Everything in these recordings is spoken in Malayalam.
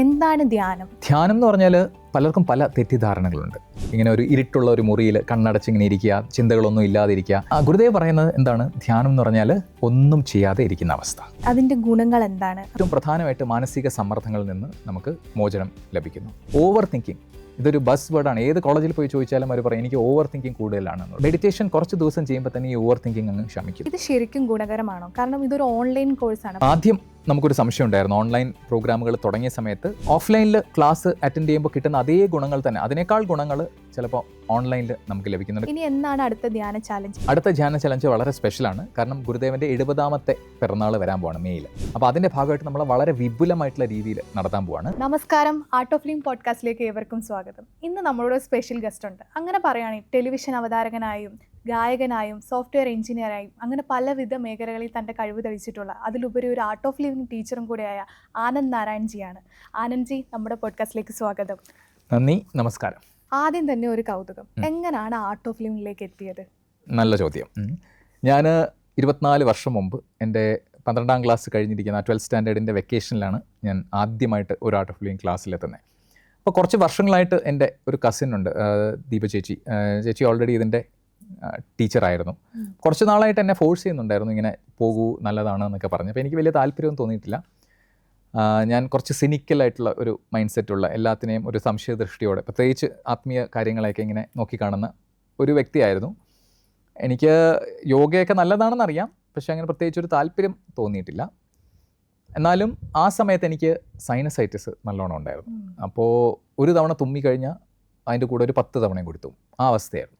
എന്താണ് ധ്യാനം? ധ്യാനം എന്ന് പറഞ്ഞാൽ പലർക്കും പല തെറ്റിദ്ധാരണകളുണ്ട്. ഇങ്ങനെ ഒരു ഇരുട്ടുള്ള ഒരു മുറിയിൽ കണ്ണടച്ച് ഇങ്ങനെ ഇരിക്കുക, ചിന്തകളൊന്നും ഇല്ലാതിരിക്കുക. ഗുരുദേവ് പറയുന്നത് എന്താണ്? ധ്യാനം എന്ന് പറഞ്ഞാൽ ഒന്നും ചെയ്യാതെ ഇരിക്കുന്ന അവസ്ഥ. അതിൻ്റെ ഗുണങ്ങൾ എന്താണ്? ഏറ്റവും പ്രധാനമായിട്ട് മാനസിക സമ്മർദ്ദങ്ങളിൽ നിന്ന് നമുക്ക് മോചനം ലഭിക്കുന്നു. ഓവർ തിങ്കിങ് ഇതൊരു ബസ് വേർഡാണ്. ഏത് കോളേജിൽ പോയി ചോദിച്ചാലും അവർ പറയും എനിക്ക് ഓവർ തിങ്കിങ് കൂടുതലാണ്. മെഡിറ്റേഷൻ കുറച്ച് ദിവസം ചെയ്യുമ്പോൾ തന്നെ ഈ ഓവർ തിങ്കിങ് അങ്ങ് ശമിക്കും. ഇത് ശരിക്കും ഗുണകരമാണോ? കാരണം ഇതൊരു ഓൺലൈൻ കോഴ്സാണ്. ആദ്യം നമുക്കൊരു സംശയം ഉണ്ടായിരുന്നു. ഓൺലൈൻ പ്രോഗ്രാമുകൾ തുടങ്ങിയ സമയത്ത് ഓഫ്ലൈനിൽ ക്ലാസ് അറ്റൻഡ് ചെയ്യുമ്പോൾ കിട്ടുന്ന അതേ ഗുണങ്ങൾ തന്നെ, അതിനേക്കാൾ ഗുണങ്ങൾ ചിലപ്പോൾ ഓൺലൈനിൽ നമുക്ക് ലഭിക്കുന്നുണ്ട്. ഇനി എന്നാണ് അടുത്ത ധ്യാന ചാലഞ്ച്? അടുത്ത ധ്യാന ചലഞ്ച് വളരെ സ്പെഷ്യലാണ്. കാരണം ഗുരുദേവൻ്റെ 70ാമത്തെ പിറന്നാൾ വരാൻ പോവാണ് മെയ്യിൽ. അപ്പോൾ അതിൻ്റെ ഭാഗമായിട്ട് നമ്മൾ വളരെ വിപുലമായിട്ടുള്ള രീതിയിൽ നടത്താൻ പോവാണ്. നമസ്കാരം, ആർട്ട് ഓഫ് ലിവിംഗ് പോഡ്കാസ്റ്റിലേക്ക് ഏവർക്കും സ്വാഗതം. ഇന്ന് നമ്മളോട് സ്പെഷ്യൽ ഗസ്റ്റ് ഉണ്ട്. അങ്ങനെ പറയുകയാണെങ്കിൽ ടെലിവിഷൻ അവതാരകനായും ഗായകനായും സോഫ്റ്റ്വെയർ എഞ്ചിനീയറായും അങ്ങനെ പലവിധ മേഖലകളിൽ തൻ്റെ കഴിവ് തെളിയിച്ചിട്ടുള്ള, അതിലുപരി ഒരു ആർട്ട് ഓഫ് ലിവിംഗ് ടീച്ചറും കൂടെയായ ആനന്ദ് നാരായൺജിയാണ്. ആനന്ദ്ജി, നമ്മുടെ പോഡ്കാസ്റ്റിലേക്ക് സ്വാഗതം. നന്ദി, നമസ്കാരം. ആദ്യം തന്നെ ഒരു കൗതുകം, എങ്ങനെയാണ് ആർട്ട് ഓഫ് ലിവിംഗിലേക്ക് എത്തിയത്? നല്ല ചോദ്യം. ഞാൻ 24 വർഷം മുമ്പ് എൻ്റെ 12ാം ക്ലാസ് കഴിഞ്ഞിരിക്കുന്ന 12th സ്റ്റാൻഡേർഡിൻ്റെ വെക്കേഷനിലാണ് ഞാൻ ആദ്യമായിട്ട് ഒരു ആർട്ട് ഓഫ് ലിവിംഗ് ക്ലാസ്സിലെത്തുന്നത്. അപ്പോൾ കുറച്ച് വർഷങ്ങളായിട്ട് എൻ്റെ ഒരു കസിൻ ഉണ്ട്, ദീപ ചേച്ചി. ചേച്ചി ഓൾറെഡി ഇതിൻ്റെ ടീച്ചറായിരുന്നു. കുറച്ച് നാളായിട്ട് എന്നെ ഫോഴ്സ് ചെയ്യുന്നുണ്ടായിരുന്നു, ഇങ്ങനെ പോകൂ, നല്ലതാണ് എന്നൊക്കെ പറഞ്ഞു. അപ്പോൾ എനിക്ക് വലിയ താല്പര്യമൊന്നും തോന്നിയിട്ടില്ല. ഞാൻ കുറച്ച് സിനിക്കലായിട്ടുള്ള ഒരു മൈൻഡ് സെറ്റുള്ള, എല്ലാത്തിനെയും ഒരു സംശയ ദൃഷ്ടിയോടെ, പ്രത്യേകിച്ച് ആത്മീയ കാര്യങ്ങളെയൊക്കെ ഇങ്ങനെ നോക്കിക്കാണുന്ന ഒരു വ്യക്തിയായിരുന്നു. എനിക്ക് യോഗയൊക്കെ നല്ലതാണെന്നറിയാം, പക്ഷേ അങ്ങനെ പ്രത്യേകിച്ച് ഒരു താല്പര്യം തോന്നിയിട്ടില്ല. എന്നാലും ആ സമയത്ത് എനിക്ക് സൈനസൈറ്റിസ് നല്ലോണം ഉണ്ടായിരുന്നു. അപ്പോൾ ഒരു തവണ തുമ്മിക്കഴിഞ്ഞാൽ അതിൻ്റെ കൂടെ ഒരു 10 തവണയും കൊടുത്തു, ആ അവസ്ഥയായിരുന്നു.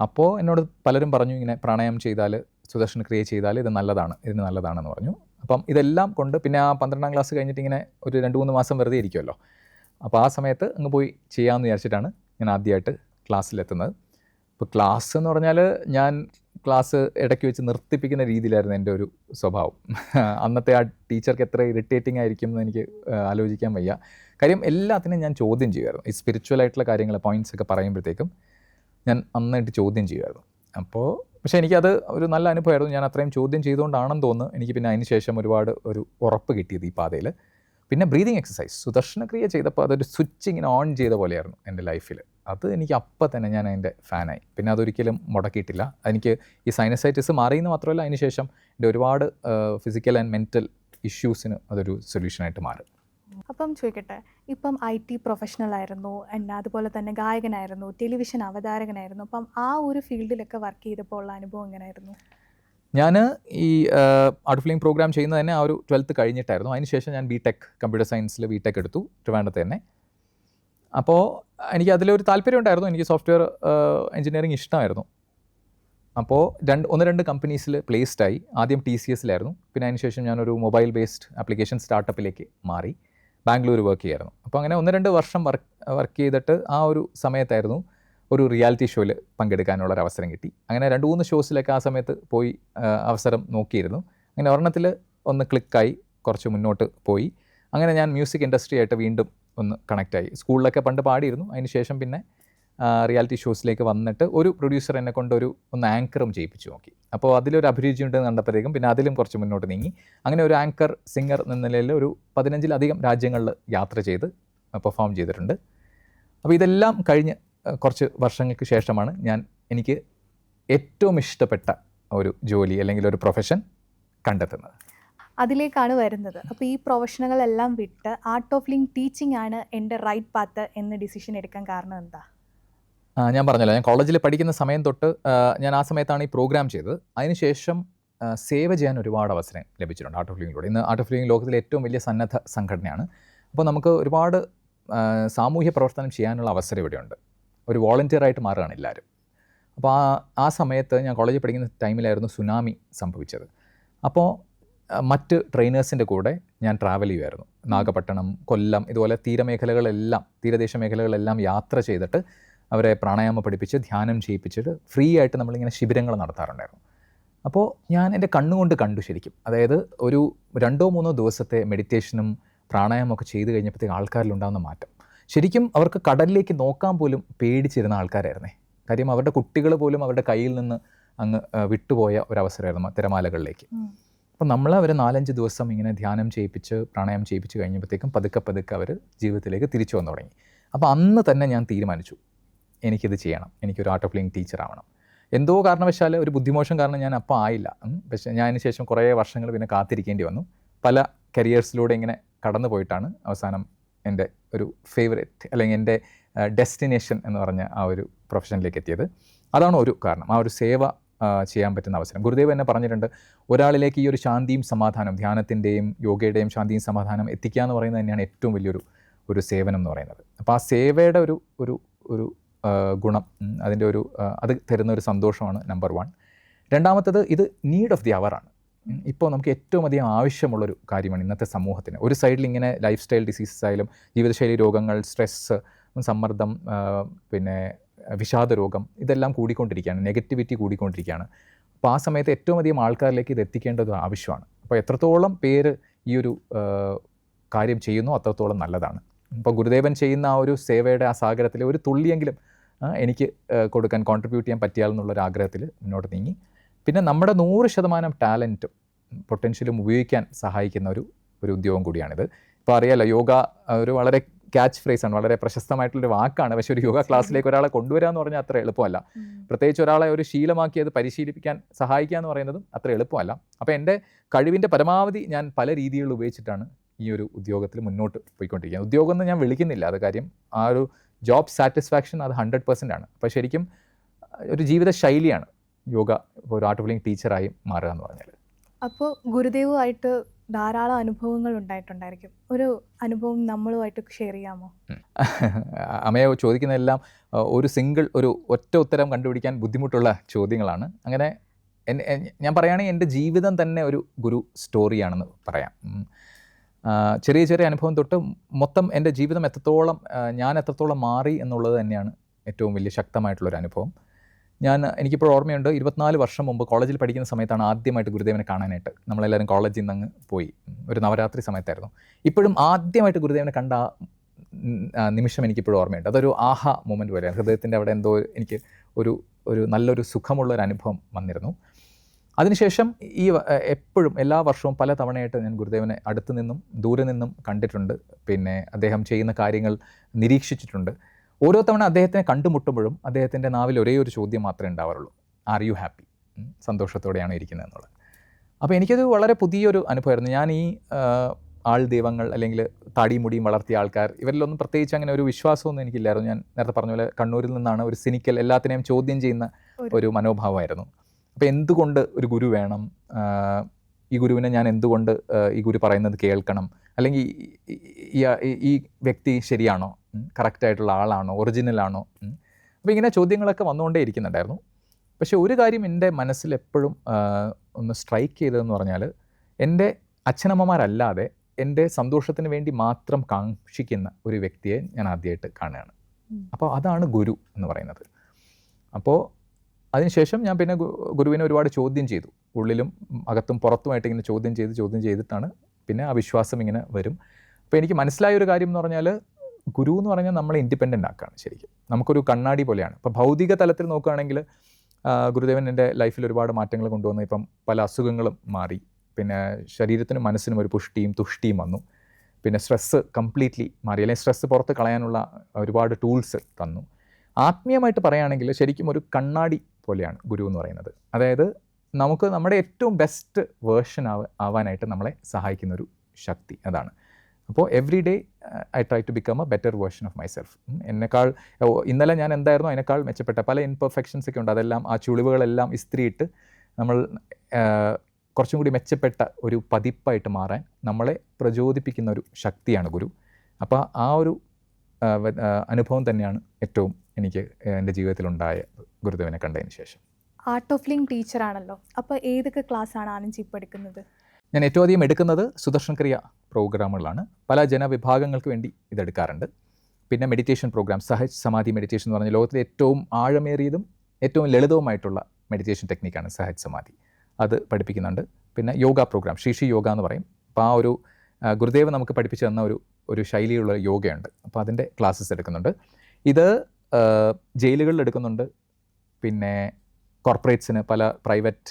അപ്പോൾ എന്നോട് പലരും പറഞ്ഞു, ഇങ്ങനെ പ്രാണായാമം ചെയ്താൽ, സുദർശന ക്രിയ ചെയ്താൽ ഇതിന് നല്ലതാണെന്ന് പറഞ്ഞു. അപ്പം ഇതെല്ലാം കൊണ്ട് പിന്നെ ആ 12ാം ക്ലാസ് കഴിഞ്ഞിട്ട് ഇങ്ങനെ ഒരു 2-3 മാസം വെറുതെ ഇരിക്കുമല്ലോ. അപ്പോൾ ആ സമയത്ത് അങ്ങ് പോയി ചെയ്യാമെന്ന് വിചാരിച്ചിട്ടാണ് ഞാൻ ആദ്യമായിട്ട് ക്ലാസ്സിലെത്തുന്നത്. ഇപ്പോൾ ക്ലാസ് എന്ന് പറഞ്ഞാൽ ഞാൻ ക്ലാസ് ഇടയ്ക്ക് വെച്ച് നിർത്തിപ്പിക്കുന്ന രീതിയിലായിരുന്നു എൻ്റെ ഒരു സ്വഭാവം. അന്നത്തെ ആ ടീച്ചർക്ക് എത്ര ഇറിറ്റേറ്റിംഗ് ആയിരിക്കും എന്ന് എനിക്ക് ആലോചിക്കാൻ വയ്യ. കാര്യം എല്ലാത്തിനും ഞാൻ ചോദ്യം ചെയ്യുമായിരുന്നു. ഈ സ്പിരിച്വൽ ആയിട്ടുള്ള കാര്യങ്ങൾ, പോയിൻറ്റ്സ് ഒക്കെ പറയുമ്പോഴത്തേക്കും ഞാൻ നന്നായിട്ട് ചോദ്യം ചെയ്യുമായിരുന്നു. അപ്പോൾ പക്ഷേ എനിക്കത് ഒരു നല്ല അനുഭവമായിരുന്നു. ഞാൻ അത്രയും ചോദ്യം ചെയ്തുകൊണ്ടാണെന്ന് തോന്നുന്നു എനിക്ക് പിന്നെ അതിന് ശേഷം ഒരുപാട് ഒരു ഉറപ്പ് കിട്ടിയത് ഈ പാതയിൽ. പിന്നെ ബ്രീതിങ് എക്സസൈസ്, സുദർശന ക്രിയ ചെയ്തപ്പോൾ അതൊരു സ്വിച്ച് ഇങ്ങനെ ഓൺ ചെയ്ത പോലെയായിരുന്നു എൻ്റെ ലൈഫിൽ. അത് എനിക്ക് അപ്പം തന്നെ ഞാൻ അതിൻ്റെ ഫാനായി. പിന്നെ അതൊരിക്കലും മുടക്കിയിട്ടില്ല. എനിക്ക് ഈ സൈനസൈറ്റിസ് മാറിയെന്ന് മാത്രമല്ല, അതിന് ശേഷം എൻ്റെ ഒരുപാട് ഫിസിക്കൽ ആൻഡ് മെൻറ്റൽ ഇഷ്യൂസിന് അതൊരു സൊല്യൂഷനായിട്ട് മാറി. അപ്പം ചോദിക്കട്ടെ, ഇപ്പം IT പ്രൊഫഷണൽ ആയിരുന്നു, അതുപോലെ തന്നെ ഗായകനായിരുന്നു, ടെലിവിഷൻ അവതാരകനായിരുന്നു. അപ്പം ആ ഒരു ഫീൽഡിലൊക്കെ വർക്ക് ചെയ്തപ്പോൾ ഉള്ള അനുഭവം എങ്ങനെയായിരുന്നു? ഞാൻ ഈ ആർട്ട് ഓഫ് ലിവിംഗ് പ്രോഗ്രാം ചെയ്യുന്നത് തന്നെ ആ ഒരു 12th കഴിഞ്ഞിട്ടായിരുന്നു. അതിനുശേഷം ഞാൻ BTech കമ്പ്യൂട്ടർ സയൻസിൽ BTech എടുത്തു, ട്രിവാൻഡ്രത്ത് തന്നെ. അപ്പോൾ എനിക്ക് അതിലൊരു താല്പര്യം ഉണ്ടായിരുന്നു. എനിക്ക് സോഫ്റ്റ്വെയർ എഞ്ചിനീയറിംഗ് ഇഷ്ടമായിരുന്നു. അപ്പോൾ 1-2 കമ്പനീസിൽ പ്ലേസ്ഡായി. ആദ്യം TCSലായിരുന്നു, പിന്നെ അതിനുശേഷം ഞാനൊരു മൊബൈൽ ബേസ്ഡ് ആപ്ലിക്കേഷൻ സ്റ്റാർട്ടപ്പിലേക്ക് മാറി, ബാംഗ്ലൂർ വർക്ക് ചെയ്യായിരുന്നു. അപ്പോൾ അങ്ങനെ 1-2 വർഷം വർക്ക് ചെയ്തിട്ട് ആ ഒരു സമയത്തായിരുന്നു ഒരു റിയാലിറ്റി ഷോയിൽ പങ്കെടുക്കാനുള്ളൊരു അവസരം കിട്ടി. അങ്ങനെ 2-3 ഷോസിലൊക്കെ ആ സമയത്ത് പോയി അവസരം നോക്കിയിരുന്നു. അങ്ങനെ ഒരെണ്ണത്തിൽ ഒന്ന് ക്ലിക്കായി, കുറച്ച് മുന്നോട്ട് പോയി. അങ്ങനെ ഞാൻ മ്യൂസിക് ഇൻഡസ്ട്രി ആയിട്ട് വീണ്ടും ഒന്ന് കണക്റ്റായി. സ്കൂളിലൊക്കെ പണ്ട് പാടിയിരുന്നു. അതിന് ശേഷം പിന്നെ റിയാലിറ്റി ഷോസിലേക്ക് വന്നിട്ട് ഒരു പ്രൊഡ്യൂസർ എന്നെ കൊണ്ട് ഒന്ന് ആങ്കറും ചെയ്യിപ്പിച്ചു നോക്കി. അപ്പോൾ അതിലൊരു അഭിരുചി ഉണ്ടെന്ന് കണ്ടപ്പോഴത്തേക്കും പിന്നെ അതിലും കുറച്ച് മുന്നോട്ട് നീങ്ങി. അങ്ങനെ ഒരു ആങ്കർ സിംഗർ എന്ന നിലയിൽ ഒരു 15-ലധികം രാജ്യങ്ങളിൽ യാത്ര ചെയ്ത് പെർഫോം ചെയ്തിട്ടുണ്ട്. അപ്പോൾ ഇതെല്ലാം കഴിഞ്ഞ് കുറച്ച് വർഷങ്ങൾക്ക് ശേഷമാണ് എനിക്ക് ഏറ്റവും ഇഷ്ടപ്പെട്ട ഒരു ജോലി അല്ലെങ്കിൽ ഒരു പ്രൊഫഷൻ കണ്ടെത്തുന്നത്. അതിലേക്കാണ് വരുന്നത്. അപ്പോൾ ഈ പ്രൊഫഷനുകളെല്ലാം വിട്ട് ആർട്ട് ഓഫ് ലിവിംഗ് ടീച്ചിങ് ആണ് എൻ്റെ റൈറ്റ് പാത്ത് എന്ന് ഡിസിഷൻ എടുക്കാൻ കാരണം എന്താ? ഞാൻ പറഞ്ഞല്ലോ, ഞാൻ കോളേജിൽ പഠിക്കുന്ന സമയം തൊട്ട് ഞാൻ ആ സമയത്താണ് ഈ പ്രോഗ്രാം ചെയ്തത്. അതിനുശേഷം സേവ ചെയ്യാൻ ഒരുപാട് അവസരം ലഭിച്ചിട്ടുണ്ട് ആർട്ട് ഓഫ് ലിവിംഗിലൂടെ. ഇന്ന് ആർട്ട് ഓഫ് ലിവിംഗ് ലോകത്തിലെ ഏറ്റവും വലിയ സന്നദ്ധ സംഘടനയാണ്. അപ്പോൾ നമുക്ക് ഒരുപാട് സാമൂഹ്യ പ്രവർത്തനം ചെയ്യാനുള്ള അവസരം ഇവിടെയുണ്ട്. ഒരു വോളണ്ടിയറായിട്ട് മാറുകയാണ് എല്ലാവരും. അപ്പോൾ ആ സമയത്ത് ഞാൻ കോളേജിൽ പഠിക്കുന്ന ടൈമിലായിരുന്നു സുനാമി സംഭവിച്ചത്. അപ്പോൾ മറ്റ് ട്രെയിനേഴ്സിൻ്റെ കൂടെ ഞാൻ ട്രാവൽ ചെയ്യുമായിരുന്നു. നാഗപട്ടണം, കൊല്ലം, ഇതുപോലെ തീരദേശ മേഖലകളെല്ലാം യാത്ര ചെയ്തിട്ട് അവരെ പ്രാണായാമം പഠിപ്പിച്ച് ധ്യാനം ചെയ്യിപ്പിച്ചിട്ട് ഫ്രീ ആയിട്ട് നമ്മളിങ്ങനെ ശിബിരങ്ങൾ നടത്താറുണ്ടായിരുന്നു. അപ്പോൾ ഞാൻ എൻ്റെ കണ്ണുകൊണ്ട് കണ്ടു ശരിക്കും. അതായത് ഒരു 2-3 ദിവസത്തെ മെഡിറ്റേഷനും പ്രാണായാമമൊക്കെ ചെയ്ത് കഴിഞ്ഞപ്പോഴത്തേക്ക് ആൾക്കാരിലുണ്ടാകുന്ന മാറ്റം. ശരിക്കും അവർക്ക് കടലിലേക്ക് നോക്കാൻ പോലും പേടിച്ചിരുന്ന ആൾക്കാരായിരുന്നേ. കാര്യം അവരുടെ കുട്ടികൾ പോലും അവരുടെ കയ്യിൽ നിന്ന് അങ്ങ് വിട്ടുപോയ ഒരവസരമായിരുന്നു തിരമാലകളിലേക്ക്. അപ്പോൾ നമ്മളെ അവർ 4-5 ദിവസം ഇങ്ങനെ ധ്യാനം ചെയ്യിപ്പിച്ച് പ്രാണായാമം ചെയ്യിപ്പിച്ച് കഴിഞ്ഞപ്പോഴത്തേക്കും പതുക്കെ അവർ ജീവിതത്തിലേക്ക് തിരിച്ചു വന്നു തുടങ്ങി. അപ്പോൾ അന്ന് തന്നെ ഞാൻ തീരുമാനിച്ചു, എനിക്കിത് ചെയ്യണം, എനിക്കൊരു ആർട്ട് ഓഫ് ലിവിങ് ടീച്ചർ ആവണം. എന്തോ കാരണവശാൽ ഒരു ബുദ്ധിമോശം കാരണം ഞാൻ അപ്പോൾ ആയില്ല. പക്ഷേ ഞാൻ അതിന് ശേഷം കുറേ വർഷങ്ങൾ പിന്നെ കാത്തിരിക്കേണ്ടി വന്നു. പല കരിയേഴ്സിലൂടെ ഇങ്ങനെ കടന്നു പോയിട്ടാണ് അവസാനം എൻ്റെ ഒരു ഫേവറേറ്റ് അല്ലെങ്കിൽ എൻ്റെ ഡെസ്റ്റിനേഷൻ എന്ന് പറഞ്ഞ ആ ഒരു പ്രൊഫഷനിലേക്ക് എത്തിയത്. അതാണ് ഒരു കാരണം, ആ ഒരു സേവ ചെയ്യാൻ പറ്റുന്ന അവസരം. ഗുരുദേവ് എന്നെ പറഞ്ഞിട്ടുണ്ട്, ഒരാളിലേക്ക് ഈ ഒരു ശാന്തിയും സമാധാനം, ധ്യാനത്തിൻ്റെയും യോഗയുടെയും ശാന്തിയും സമാധാനം എത്തിക്കുക എന്ന് പറയുന്നത് തന്നെയാണ് ഏറ്റവും വലിയൊരു സേവനം എന്ന് പറയുന്നത്. അപ്പോൾ ആ സേവയുടെ ഒരു ഗുണം, അതിൻ്റെ അത് തരുന്ന ഒരു സന്തോഷമാണ് നമ്പർ 1. രണ്ടാമത്തത്, ഇത് നീഡ് ഓഫ് ദി അവറാണ്. ഇപ്പോൾ നമുക്ക് ഏറ്റവും അധികം ആവശ്യമുള്ളൊരു കാര്യമാണ് ഇന്നത്തെ സമൂഹത്തിന്. ഒരു സൈഡിൽ ഇങ്ങനെ ലൈഫ് സ്റ്റൈൽ ഡിസീസസ് ആയാലും ജീവിതശൈലി രോഗങ്ങൾ, സ്ട്രെസ്സ്, സമ്മർദ്ദം, പിന്നെ വിഷാദ രോഗം, ഇതെല്ലാം കൂടിക്കൊണ്ടിരിക്കുകയാണ്, നെഗറ്റിവിറ്റി കൂടിക്കൊണ്ടിരിക്കുകയാണ്. അപ്പോൾ ആ സമയത്ത് ഏറ്റവും അധികം ആൾക്കാരിലേക്ക് ഇത് എത്തിക്കേണ്ടത് ആവശ്യമാണ്. അപ്പോൾ എത്രത്തോളം പേര് ഈ ഒരു കാര്യം ചെയ്യുന്നു അത്രത്തോളം നല്ലതാണ്. ഇപ്പോൾ ഗുരുദേവൻ ചെയ്യുന്ന ആ ഒരു സേവയുടെ ആ സാഗരത്തിൽ ഒരു തുള്ളിയെങ്കിലും എനിക്ക് കൊടുക്കാൻ, കോൺട്രിബ്യൂട്ട് ചെയ്യാൻ പറ്റിയാൽ എന്നുള്ളൊരു ആഗ്രഹത്തിൽ മുന്നോട്ട് നീങ്ങി. പിന്നെ നമ്മുടെ 100% ടാലൻറ്റും പൊട്ടൻഷ്യലും ഉപയോഗിക്കാൻ സഹായിക്കുന്ന ഒരു ഉദ്യോഗം കൂടിയാണിത്. ഇപ്പോൾ അറിയാലോ, യോഗ ഒരു വളരെ ക്യാച്ച് ഫ്രേസാണ്, വളരെ പ്രശസ്തമായിട്ടുള്ളൊരു വാക്കാണ്. പക്ഷേ ഒരു യോഗ ക്ലാസ്സിലേക്ക് ഒരാളെ കൊണ്ടുവരിക എന്ന് പറഞ്ഞാൽ അത്ര എളുപ്പമല്ല. പ്രത്യേകിച്ച് ഒരാളെ ഒരു ശീലമാക്കി അത് പരിശീലിപ്പിക്കാൻ സഹായിക്കുക എന്ന് പറയുന്നതും അത്ര എളുപ്പമല്ല. അപ്പോൾ എൻ്റെ കഴിവിൻ്റെ പരമാവധി ഞാൻ പല രീതികളിൽ ഉപയോഗിച്ചിട്ടാണ് ഈ ഒരു ഉദ്യോഗത്തിൽ മുന്നോട്ട് പോയിക്കൊണ്ടിരിക്കുന്നത്. ഉദ്യോഗം എന്ന് ഞാൻ വിളിക്കുന്നില്ല, അത് കാര്യം ആ ഒരു ജോബ് സാറ്റിസ്ഫാക്ഷൻ അത് 100% ആണ്. അപ്പോൾ ശരിക്കും ഒരു ജീവിത ശൈലിയാണ് യോഗ, ഒരു ആർട്ട് ഓഫ് ലിവിങ് ടീച്ചറായി മാറുക എന്ന് പറഞ്ഞാൽ. അപ്പോൾ ഗുരുദേവുമായിട്ട് ധാരാളം അനുഭവങ്ങൾ ഉണ്ടായിട്ടുണ്ടായിരിക്കും. ഒരു അനുഭവം നമ്മളുമായിട്ട് ഷെയർ ചെയ്യാമോ? അമ്മയെ ചോദിക്കുന്നതെല്ലാം ഒരു ഒറ്റ ഉത്തരം കണ്ടുപിടിക്കാൻ ബുദ്ധിമുട്ടുള്ള ചോദ്യങ്ങളാണ്. അങ്ങനെ ഞാൻ പറയുകയാണെങ്കിൽ എൻ്റെ ജീവിതം തന്നെ ഒരു ഗുരു സ്റ്റോറിയാണെന്ന് പറയാം. ചെറിയ അനുഭവം തൊട്ട് മൊത്തം എൻ്റെ ജീവിതം ഞാൻ എത്രത്തോളം മാറി എന്നുള്ളത് തന്നെയാണ് ഏറ്റവും വലിയ ശക്തമായിട്ടുള്ളൊരു അനുഭവം. എനിക്കിപ്പോൾ ഓർമ്മയുണ്ട്, 24 വർഷം മുമ്പ് കോളേജിൽ പഠിക്കുന്ന സമയത്താണ് ആദ്യമായിട്ട് ഗുരുദേവനെ കാണാനായിട്ട് നമ്മളെല്ലാവരും കോളേജിൽ നിന്ന് അങ്ങ് പോയി. ഒരു നവരാത്രി സമയത്തായിരുന്നു. ഇപ്പോഴും ആദ്യമായിട്ട് ഗുരുദേവനെ കണ്ട നിമിഷം എനിക്കിപ്പോഴും ഓർമ്മയുണ്ട്. അതൊരു ആഹാ മൊമെൻറ്റ് പോലെ, ഹൃദയത്തിൻ്റെ അവിടെ എന്തോ എനിക്ക് ഒരു നല്ലൊരു സുഖമുള്ളൊരു അനുഭവം വന്നിരുന്നു. അതിനുശേഷം എപ്പോഴും എല്ലാ വർഷവും പല തവണയായിട്ട് ഞാൻ ഗുരുദേവനെ അടുത്തു നിന്നും ദൂരെ നിന്നും കണ്ടിട്ടുണ്ട്. പിന്നെ അദ്ദേഹം ചെയ്യുന്ന കാര്യങ്ങൾ നിരീക്ഷിച്ചിട്ടുണ്ട്. ഓരോ തവണ അദ്ദേഹത്തിനെ കണ്ടുമുട്ടുമ്പോഴും അദ്ദേഹത്തിൻ്റെ നാവിൽ ഒരേ ഒരു ചോദ്യം മാത്രമേ ഉണ്ടാവാറുള്ളൂ, ആർ യു ഹാപ്പി? സന്തോഷത്തോടെയാണ് ഇരിക്കുന്നത് എന്നുള്ളത്. അപ്പോൾ എനിക്കത് വളരെ പുതിയൊരു അനുഭവമായിരുന്നു. ഞാൻ ഈ ആൾ ദൈവങ്ങൾ അല്ലെങ്കിൽ താടിയും മുടിയും വളർത്തിയ ആൾക്കാർ, ഇവരിലൊന്നും പ്രത്യേകിച്ച് അങ്ങനെ ഒരു വിശ്വാസമൊന്നും എനിക്കില്ലായിരുന്നു. ഞാൻ നേരത്തെ പറഞ്ഞ പോലെ കണ്ണൂരിൽ നിന്നാണ്, ഒരു സിനിക്കൽ, എല്ലാത്തിനെയും ചോദ്യം ചെയ്യുന്ന ഒരു മനോഭാവമായിരുന്നു. അപ്പോൾ എന്തുകൊണ്ട് ഒരു ഗുരു വേണം, ഈ ഗുരുവിനെ ഞാൻ എന്തുകൊണ്ട് ഈ ഗുരു പറയുന്നത് കേൾക്കണം, അല്ലെങ്കിൽ ഈ വ്യക്തി ശരിയാണോ, കറക്റ്റായിട്ടുള്ള ആളാണോ, ഒറിജിനലാണോ? അപ്പോൾ ഇങ്ങനെ ചോദ്യങ്ങളൊക്കെ വന്നുകൊണ്ടേ ഇരിക്കുന്നുണ്ടായിരുന്നു. പക്ഷേ ഒരു കാര്യം എൻ്റെ മനസ്സിൽ എപ്പോഴും ഒന്ന് സ്ട്രൈക്ക് ചെയ്തതെന്ന് പറഞ്ഞാൽ, എൻ്റെ അച്ഛനമ്മമാരല്ലാതെ എൻ്റെ സന്തോഷത്തിന് വേണ്ടി മാത്രം കാക്ഷിക്കുന്ന ഒരു വ്യക്തിയെ ഞാൻ ആദ്യമായിട്ട് കാണുകയാണ്. അപ്പോൾ അതാണ് ഗുരു എന്ന് പറയുന്നത്. അപ്പോൾ അതിനുശേഷം ഞാൻ പിന്നെ ഗുരുവിനെ ഒരുപാട് ചോദ്യം ചെയ്തു, ഉള്ളിലും അകത്തും പുറത്തുമായിട്ട് ഇങ്ങനെ ചോദ്യം ചെയ്തിട്ടാണ് പിന്നെ ആ വിശ്വാസം ഇങ്ങനെ വരും. അപ്പോൾ എനിക്ക് മനസ്സിലായ ഒരു കാര്യം എന്ന് പറഞ്ഞാൽ, ഗുരു എന്ന് പറഞ്ഞാൽ നമ്മളെ ഇൻഡിപെൻഡൻ്റ് ആക്കുകയാണ്. ശരിക്കും നമുക്കൊരു കണ്ണാടി പോലെയാണ്. ഇപ്പോൾ ഭൗതിക തലത്തിൽ നോക്കുകയാണെങ്കിൽ ഗുരുദേവൻ എൻ്റെ ലൈഫിൽ ഒരുപാട് മാറ്റങ്ങൾ കൊണ്ടുവന്നു. ഇപ്പം പല അസുഖങ്ങളും മാറി, പിന്നെ ശരീരത്തിനും മനസ്സിനും ഒരു പുഷ്ടിയും തുഷ്ടിയും വന്നു. പിന്നെ സ്ട്രെസ്സ് കംപ്ലീറ്റ്ലി മാറി, അല്ലെങ്കിൽ സ്ട്രെസ്സ് പുറത്ത് കളയാനുള്ള ഒരുപാട് ടൂൾസ് തന്നു. ആത്മീയമായിട്ട് പറയുകയാണെങ്കിൽ ശരിക്കും ഒരു കണ്ണാടി പോലെയാണ് ഗുരു എന്ന് പറയുന്നത്. അതായത് നമുക്ക് നമ്മുടെ ഏറ്റവും ബെസ്റ്റ് വേർഷൻ ആവാനായിട്ട് നമ്മളെ സഹായിക്കുന്നൊരു ശക്തി അതാണ്. അപ്പോൾ every day I try to become a better version of myself. ഇന്നലെ ഞാൻ എന്തായിരുന്നു അതിനേക്കാൾ മെച്ചപ്പെട്ട പല ഇൻപെർഫെക്ഷൻസ് ഒക്കെ ഉണ്ട്. അതെല്ലാം ആ ചുളിവുകളെല്ലാം ഇസ്ത്രിയിട്ട് നമ്മൾ കുറച്ചും കൂടി മെച്ചപ്പെട്ട ഒരു പതിപ്പായിട്ട് മാറാൻ നമ്മളെ പ്രചോദിപ്പിക്കുന്ന ഒരു ശക്തിയാണ് ഗുരു. അപ്പോൾ ആ ഒരു അനുഭവം തന്നെയാണ് ഏറ്റവും എനിക്ക് എൻ്റെ ജീവിതത്തിലുണ്ടായ ഗുരുദേവനെ കണ്ടതിന് ശേഷം. ആർട്ട് ഓഫ് ലിവിങ് ടീച്ചറാണല്ലോ, അപ്പോൾ ഏതൊക്കെ ക്ലാസ്സാണ് ആനന്ദ് ഇപ്പോൾ എടുക്കുന്നത്? ഞാൻ ഏറ്റവും അധികം എടുക്കുന്നത് സുദർശൻ ക്രിയ പ്രോഗ്രാമുകളാണ്. പല ജനവിഭാഗങ്ങൾക്ക് വേണ്ടി ഇതെടുക്കാറുണ്ട്. പിന്നെ മെഡിറ്റേഷൻ പ്രോഗ്രാം, സഹജ് സമാധി മെഡിറ്റേഷൻ എന്ന് പറഞ്ഞാൽ ലോകത്തിലെ ഏറ്റവും ആഴമേറിയതും ഏറ്റവും ലളിതവുമായിട്ടുള്ള മെഡിറ്റേഷൻ ടെക്നിക്കാണ് സഹജ് സമാധി. അത് പഠിപ്പിക്കുന്നുണ്ട്. പിന്നെ യോഗ പ്രോഗ്രാം, ശ്രീ യോഗ എന്ന് പറയും. അപ്പോൾ ആ ഒരു ഗുരുദേവ് നമുക്ക് പഠിപ്പിച്ചു തന്ന ഒരു ശൈലിയുള്ള യോഗയുണ്ട്. അപ്പോൾ അതിൻ്റെ ക്ലാസ്സസ് എടുക്കുന്നുണ്ട്. ഇത് ജയിലുകളിൽ എടുക്കുന്നുണ്ട്, പിന്നെ കോർപ്പറേറ്റ്സിന്, പല പ്രൈവറ്റ്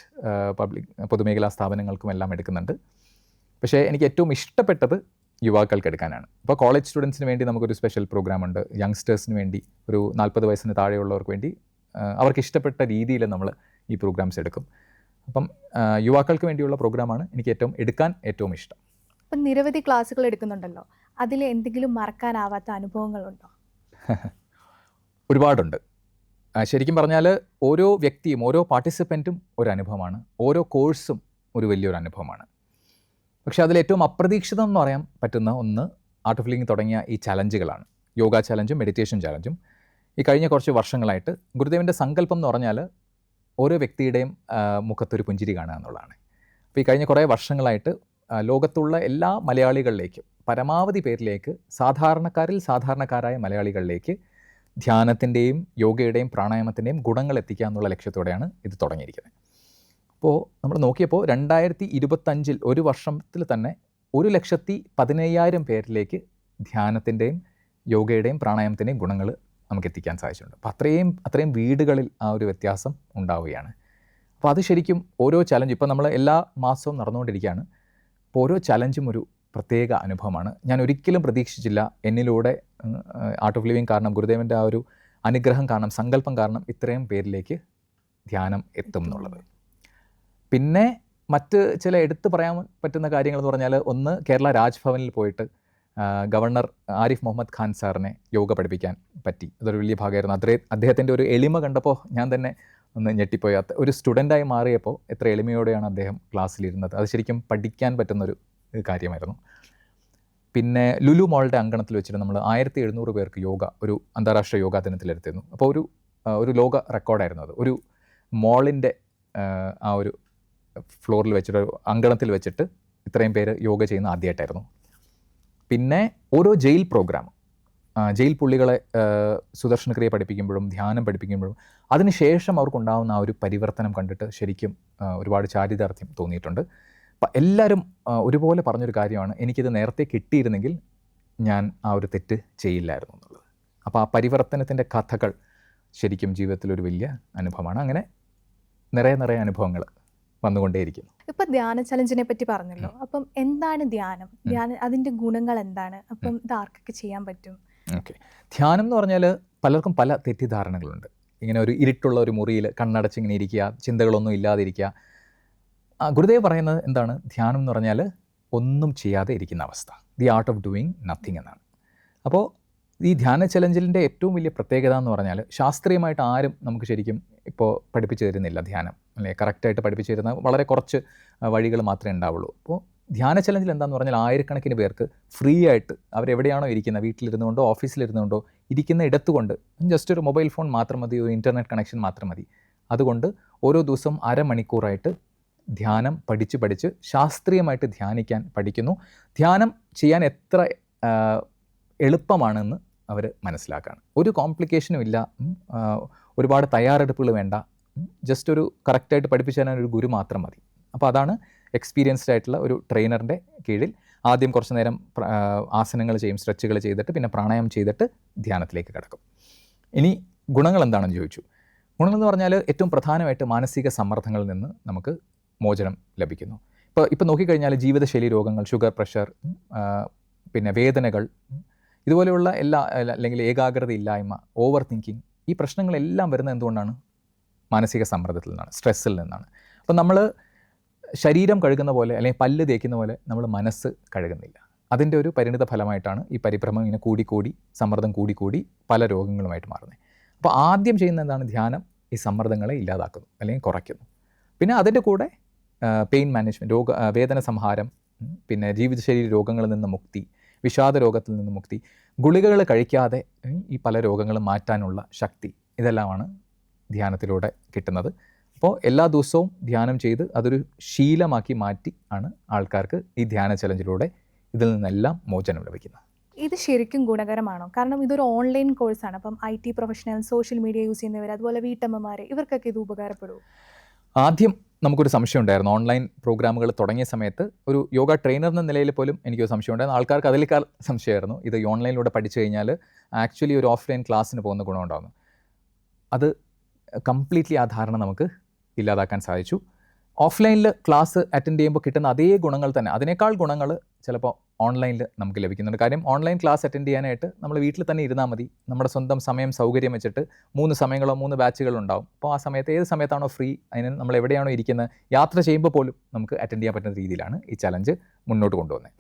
പബ്ലിക് പൊതുമേഖലാ സ്ഥാപനങ്ങൾക്കും എല്ലാം എടുക്കുന്നുണ്ട്. പക്ഷേ എനിക്ക് ഏറ്റവും ഇഷ്ടപ്പെട്ടത് യുവാക്കൾക്ക് എടുക്കാനാണ്. ഇപ്പോൾ കോളേജ് സ്റ്റുഡൻസിന് വേണ്ടി നമുക്കൊരു സ്പെഷ്യൽ പ്രോഗ്രാമുണ്ട്. യങ്സ്റ്റേഴ്സിന് വേണ്ടി, ഒരു 40 വയസ്സിന് താഴെയുള്ളവർക്ക് വേണ്ടി അവർക്ക് ഇഷ്ടപ്പെട്ട രീതിയിൽ നമ്മൾ ഈ പ്രോഗ്രാംസ് എടുക്കും. അപ്പം യുവാക്കൾക്ക് വേണ്ടിയുള്ള പ്രോഗ്രാമാണ് എനിക്ക് എടുക്കാൻ ഏറ്റവും ഇഷ്ടം. അപ്പം നിരവധി ക്ലാസ്സുകൾ എടുക്കുന്നുണ്ടല്ലോ, അതിൽ എന്തെങ്കിലും മറക്കാനാവാത്ത അനുഭവങ്ങളുണ്ടോ? ഒരുപാടുണ്ട്. ശരിക്കും പറഞ്ഞാൽ ഓരോ വ്യക്തിയും, ഓരോ പാർട്ടിസിപ്പൻറ്റും ഒരു അനുഭവമാണ്, ഓരോ കോഴ്സും ഒരു വലിയൊരു അനുഭവമാണ്. പക്ഷേ അതിലേറ്റവും അപ്രതീക്ഷിതം എന്ന് പറയാൻ പറ്റുന്ന ഒന്ന് ആർട്ട് ഓഫ് ലിവിങ് തുടങ്ങിയ ഈ ചലഞ്ചുകളാണ്. യോഗ ചലഞ്ചും മെഡിറ്റേഷൻ ചലഞ്ചും. ഈ കഴിഞ്ഞ കുറച്ച് വർഷങ്ങളായിട്ട് ഗുരുദേവൻ്റെ സങ്കല്പം എന്ന് പറഞ്ഞാൽ ഓരോ വ്യക്തിയുടെയും മുഖത്തൊരു പുഞ്ചിരി കാണുക എന്നുള്ളതാണ്. അപ്പോൾ ഈ കഴിഞ്ഞ കുറേ വർഷങ്ങളായിട്ട് ലോകത്തുള്ള എല്ലാ മലയാളികളിലേക്കും, പരമാവധി പേരിലേക്ക്, സാധാരണക്കാരിൽ സാധാരണക്കാരായ മലയാളികളിലേക്ക് ധ്യാനത്തിൻ്റെയും യോഗയുടെയും പ്രാണായാമത്തിൻ്റെയും ഗുണങ്ങൾ എത്തിക്കുക എന്നുള്ള ലക്ഷ്യത്തോടെയാണ് ഇത് തുടങ്ങിയിരിക്കുന്നത്. അപ്പോൾ നമ്മൾ നോക്കിയപ്പോൾ 2025 ഒരു വർഷത്തിൽ തന്നെ 1,15,000 പേരിലേക്ക് ധ്യാനത്തിൻ്റെയും യോഗയുടെയും പ്രാണായാമത്തിൻ്റെയും ഗുണങ്ങൾ നമുക്ക് എത്തിക്കാൻ സാധിച്ചിട്ടുണ്ട്. അപ്പോൾ അത്രയും വീടുകളിൽ ആ ഒരു വ്യത്യാസം ഉണ്ടാവുകയാണ്. അപ്പോൾ അത് ശരിക്കും ഓരോ ചലഞ്ച്, ഇപ്പോൾ നമ്മൾ എല്ലാ മാസവും നടന്നുകൊണ്ടിരിക്കുകയാണ്. അപ്പോൾ ഓരോ ചലഞ്ചും ഒരു പ്രത്യേക അനുഭവമാണ്. ഞാൻ ഒരിക്കലും പ്രതീക്ഷിച്ചില്ല എന്നിലൂടെ ആർട്ട് ഓഫ് ലിവിങ് കാരണം, ഗുരുദേവൻ്റെ ആ ഒരു അനുഗ്രഹം കാരണം, സങ്കല്പം കാരണം ഇത്രയും പേരിലേക്ക് ധ്യാനം എത്തും എന്നുള്ളത്. പിന്നെ മറ്റ് ചില എടുത്തു പറയാൻ പറ്റുന്ന കാര്യങ്ങളെന്ന് പറഞ്ഞാൽ, ഒന്ന്, കേരള രാജ്ഭവനിൽ പോയിട്ട് ഗവർണർ ആരിഫ് മുഹമ്മദ് ഖാൻ സാറിനെ യോഗ പഠിപ്പിക്കാൻ പറ്റി. അതൊരു വലിയ ഭാഗമായിരുന്നു. അദ്ദേഹത്തിൻ്റെ ഒരു എളിമ കണ്ടപ്പോൾ ഞാൻ തന്നെ ഒന്ന് ഞെട്ടിപ്പോയി. ഒരു സ്റ്റുഡൻ്റായി മാറിയപ്പോൾ എത്ര എളിമയോടെയാണ് അദ്ദേഹം ക്ലാസ്സിലിരുന്നത്. അത് ശരിക്കും പഠിക്കാൻ പറ്റുന്നൊരു കാര്യമായിരുന്നു. പിന്നെ ലുലു മോളുടെ അങ്കണത്തിൽ വെച്ചിട്ട് നമ്മൾ 1700 പേർക്ക് യോഗ ഒരു അന്താരാഷ്ട്ര യോഗാ ദിനത്തിലെടുത്തിരുന്നു. അപ്പോൾ ഒരു ലോക റെക്കോർഡായിരുന്നു അത്. ഒരു മോളിൻ്റെ ആ ഒരു ഫ്ലോറിൽ വെച്ചിട്ട്, ഒരു അങ്കണത്തിൽ വെച്ചിട്ട് ഇത്രയും പേര് യോഗ ചെയ്യുന്ന ആദ്യമായിട്ടായിരുന്നു. പിന്നെ ഓരോ ജയിൽ പ്രോഗ്രാം, ജയിൽ പുള്ളികളെ സുദർശനക്രിയ പഠിപ്പിക്കുമ്പോഴും ധ്യാനം പഠിപ്പിക്കുമ്പോഴും അതിനുശേഷം അവർക്കുണ്ടാകുന്ന ആ ഒരു പരിവർത്തനം കണ്ടിട്ട് ശരിക്കും ഒരുപാട് ചാരിതാർത്ഥ്യം തോന്നിയിട്ടുണ്ട്. അപ്പം എല്ലാവരും ഒരുപോലെ പറഞ്ഞൊരു കാര്യമാണ്, എനിക്കിത് നേരത്തെ കിട്ടിയിരുന്നെങ്കിൽ ഞാൻ ആ ഒരു തെറ്റ് ചെയ്യില്ലായിരുന്നു എന്നുള്ളത്. അപ്പോൾ ആ പരിവർത്തനത്തിൻ്റെ കഥകൾ ശരിക്കും ജീവിതത്തിലൊരു വലിയ അനുഭവമാണ്. അങ്ങനെ നിറയെ അനുഭവങ്ങൾ വന്നുകൊണ്ടേയിരിക്കുന്നു. ഇപ്പം ധ്യാന ചലഞ്ചിനെ പറ്റി പറഞ്ഞല്ലോ, അപ്പം എന്താണ് ധ്യാനം? അതിൻ്റെ ഗുണങ്ങൾ എന്താണ്? അപ്പം ഇത് ആർക്കൊക്കെ ചെയ്യാൻ പറ്റും? ഓക്കെ, ധ്യാനം എന്ന് പറഞ്ഞാൽ പലർക്കും പല തെറ്റിദ്ധാരണകളുണ്ട്. ഇങ്ങനെ ഒരു ഇരുട്ടുള്ള ഒരു മുറിയിൽ കണ്ണടച്ചിങ്ങനെ ഇരിക്കുക, ചിന്തകളൊന്നും ഇല്ലാതിരിക്കുക. ഗുരുദേവ് പറയുന്നത് എന്താണ്? ധ്യാനം എന്ന് പറഞ്ഞാൽ ഒന്നും ചെയ്യാതെ ഇരിക്കുന്ന അവസ്ഥ, the art of doing nothing എന്നാണ്. അപ്പോൾ ഈ ധ്യാന ചലഞ്ചിൻ്റെ ഏറ്റവും വലിയ പ്രത്യേകത എന്ന് പറഞ്ഞാൽ, ശാസ്ത്രീയമായിട്ട് ആരും നമുക്ക് ശരിക്കും ഇപ്പോൾ പഠിപ്പിച്ചു തരുന്നില്ല ധ്യാനം, അല്ലെ? കറക്റ്റായിട്ട് പഠിപ്പിച്ചു തരുന്ന വളരെ കുറച്ച് വഴികൾ മാത്രമേ ഉണ്ടാവുള്ളൂ. അപ്പോൾ ധ്യാന ചലഞ്ചിൽ എന്താണെന്ന് പറഞ്ഞാൽ, ആയിരക്കണക്കിന് പേർക്ക് ഫ്രീ ആയിട്ട് അവരെവിടെയാണോ ഇരിക്കുന്നത്, വീട്ടിലിരുന്നുകൊണ്ടോ ഓഫീസിലിരുന്നുകൊണ്ടോ ഇരിക്കുന്ന ഇടത്തുകൊണ്ട്, ജസ്റ്റ് ഒരു മൊബൈൽ ഫോൺ മാത്രം മതി, ഒരു ഇൻ്റർനെറ്റ് കണക്ഷൻ മാത്രം മതി, അതുകൊണ്ട് ഓരോ ദിവസവും അരമണിക്കൂറായിട്ട് ധ്യാനം പഠിച്ച് ശാസ്ത്രീയമായിട്ട് ധ്യാനിക്കാൻ പഠിക്കുന്നു. ധ്യാനം ചെയ്യാൻ എത്ര എളുപ്പമാണെന്ന് അവർ മനസ്സിലാക്കുകയാണ്. ഒരു കോംപ്ലിക്കേഷനും ഇല്ല, ഒരുപാട് തയ്യാറെടുപ്പുകൾ വേണ്ട, ജസ്റ്റ് ഒരു കറക്റ്റായിട്ട് പഠിപ്പിച്ചു തരാൻ ഒരു ഗുരു മാത്രം മതി. അപ്പോൾ അതാണ് എക്സ്പീരിയൻസ്ഡ് ആയിട്ടുള്ള ഒരു ട്രെയിനറിൻ്റെ കീഴിൽ ആദ്യം കുറച്ച് നേരം ആസനങ്ങൾ ചെയ്യും, സ്ട്രെച്ചുകൾ ചെയ്തിട്ട് പിന്നെ പ്രാണായാമം ചെയ്തിട്ട് ധ്യാനത്തിലേക്ക് കിടക്കും. ഇനി ഗുണങ്ങൾ എന്താണെന്ന് ചോദിച്ചു. ഗുണങ്ങളെന്ന് പറഞ്ഞാൽ ഏറ്റവും പ്രധാനമായിട്ട് മാനസിക സമ്മർദ്ദങ്ങളിൽ നിന്ന് നമുക്ക് മോചനം ലഭിക്കുന്നു. ഇപ്പോൾ നോക്കിക്കഴിഞ്ഞാൽ ജീവിതശൈലി രോഗങ്ങൾ, ഷുഗർ, പ്രഷർ, പിന്നെ വേദനകൾ, ഇതുപോലെയുള്ള അല്ലെങ്കിൽ ഏകാഗ്രത ഇല്ലായ്മ, ഓവർ തിങ്കിങ്, ഈ പ്രശ്നങ്ങളെല്ലാം വരുന്നത് എന്തുകൊണ്ടാണ്? മാനസിക സമ്മർദ്ദത്തിൽ നിന്നാണ്, സ്ട്രെസ്സിൽ നിന്നാണ്. അപ്പം നമ്മൾ ശരീരം കഴുകുന്ന പോലെ അല്ലെങ്കിൽ പല്ല് തേക്കുന്ന പോലെ നമ്മൾ മനസ്സ് കഴുകുന്നില്ല. അതിൻ്റെ ഒരു പരിണിത ഫലമായിട്ടാണ് ഈ പരിഭ്രമം ഇങ്ങനെ കൂടി സമ്മർദ്ദം കൂടി പല രോഗങ്ങളുമായിട്ട് മാറുന്നത്. അപ്പോൾ ആദ്യം ചെയ്യുന്ന എന്താണ്? ധ്യാനം ഈ സമ്മർദ്ദങ്ങളെ ഇല്ലാതാക്കുന്നു അല്ലെങ്കിൽ കുറയ്ക്കുന്നു. പിന്നെ അതിൻ്റെ കൂടെ പെയിൻ മാനേജ്മെൻറ്റ്, വേദന സംഹാരം, പിന്നെ ജീവിതശൈലി രോഗങ്ങളിൽ നിന്ന് മുക്തി, വിഷാദ രോഗത്തിൽ നിന്ന് മുക്തി, ഗുളികകൾ കഴിക്കാതെ ഈ പല രോഗങ്ങളും മാറ്റാനുള്ള ശക്തി, ഇതെല്ലാമാണ് ധ്യാനത്തിലൂടെ കിട്ടുന്നത്. അപ്പോൾ എല്ലാ ദിവസവും ധ്യാനം ചെയ്ത് അതൊരു ശീലമാക്കി മാറ്റി ആണ് ആൾക്കാർക്ക് ഈ ധ്യാന ചലഞ്ചിലൂടെ ഇതിൽ നിന്നെല്ലാം മോചനം ലഭിക്കുന്നത്. ഇത് ശരിക്കും ഗുണകരമാണോ? കാരണം ഇതൊരു ഓൺലൈൻ കോഴ്സാണ്. അപ്പം IT professional, social media use ചെയ്യുന്നവർ, അതുപോലെ വീട്ടമ്മമാർ, ഇവർക്കൊക്കെ ഇത് ഉപകാരപ്പെടുമോ? ആദ്യം നമുക്കൊരു സംശയം ഉണ്ടായിരുന്നു. ഓൺലൈൻ പ്രോഗ്രാമുകൾ തുടങ്ങിയ സമയത്ത് ഒരു യോഗ ട്രെയിനർ എന്ന നിലയിൽ പോലും എനിക്കൊരു സംശയം ഉണ്ടായിരുന്നു. ആൾക്കാർക്ക് അതിലേക്കാൾ സംശയമായിരുന്നു, ഇത് ഓൺലൈനിലൂടെ പഠിച്ചു കഴിഞ്ഞാൽ ആക്ച്വലി ഒരു ഓഫ്ലൈൻ ക്ലാസ്സിന് പോകുന്ന ഗുണമുണ്ടാകുന്നു. അത് കംപ്ലീറ്റ്ലി ആ ധാരണ നമുക്ക് ഇല്ലാതാക്കാൻ സാധിച്ചു. ഓഫ്ലൈനിൽ ക്ലാസ് അറ്റൻഡ് ചെയ്യുമ്പോൾ കിട്ടുന്ന അതേ ഗുണങ്ങൾ തന്നെ, അതിനേക്കാൾ ഗുണങ്ങൾ ചിലപ്പോൾ ഓൺലൈനിൽ നമുക്ക് ലഭിക്കുന്നുണ്ട്. കാര്യം ഓൺലൈൻ ക്ലാസ് അറ്റൻഡ് ചെയ്യാനായിട്ട് നമ്മൾ വീട്ടിൽ തന്നെ ഇരുന്നാൽ മതി. നമ്മുടെ സ്വന്തം സമയം സൗകര്യം വെച്ചിട്ട് 3 സമയങ്ങളോ 3 ബാച്ചുകളോ ഉണ്ടാവും. അപ്പോൾ ആ സമയത്ത് ഏത് സമയത്താണോ ഫ്രീ, അതിന് നമ്മൾ എവിടെയാണോ ഇരിക്കുന്നത്, യാത്ര ചെയ്യുമ്പോൾ പോലും നമുക്ക് അറ്റൻഡ് ചെയ്യാൻ പറ്റുന്ന രീതിയിലാണ് ഈ ചലഞ്ച് മുന്നോട്ട് കൊണ്ടുവന്നത്.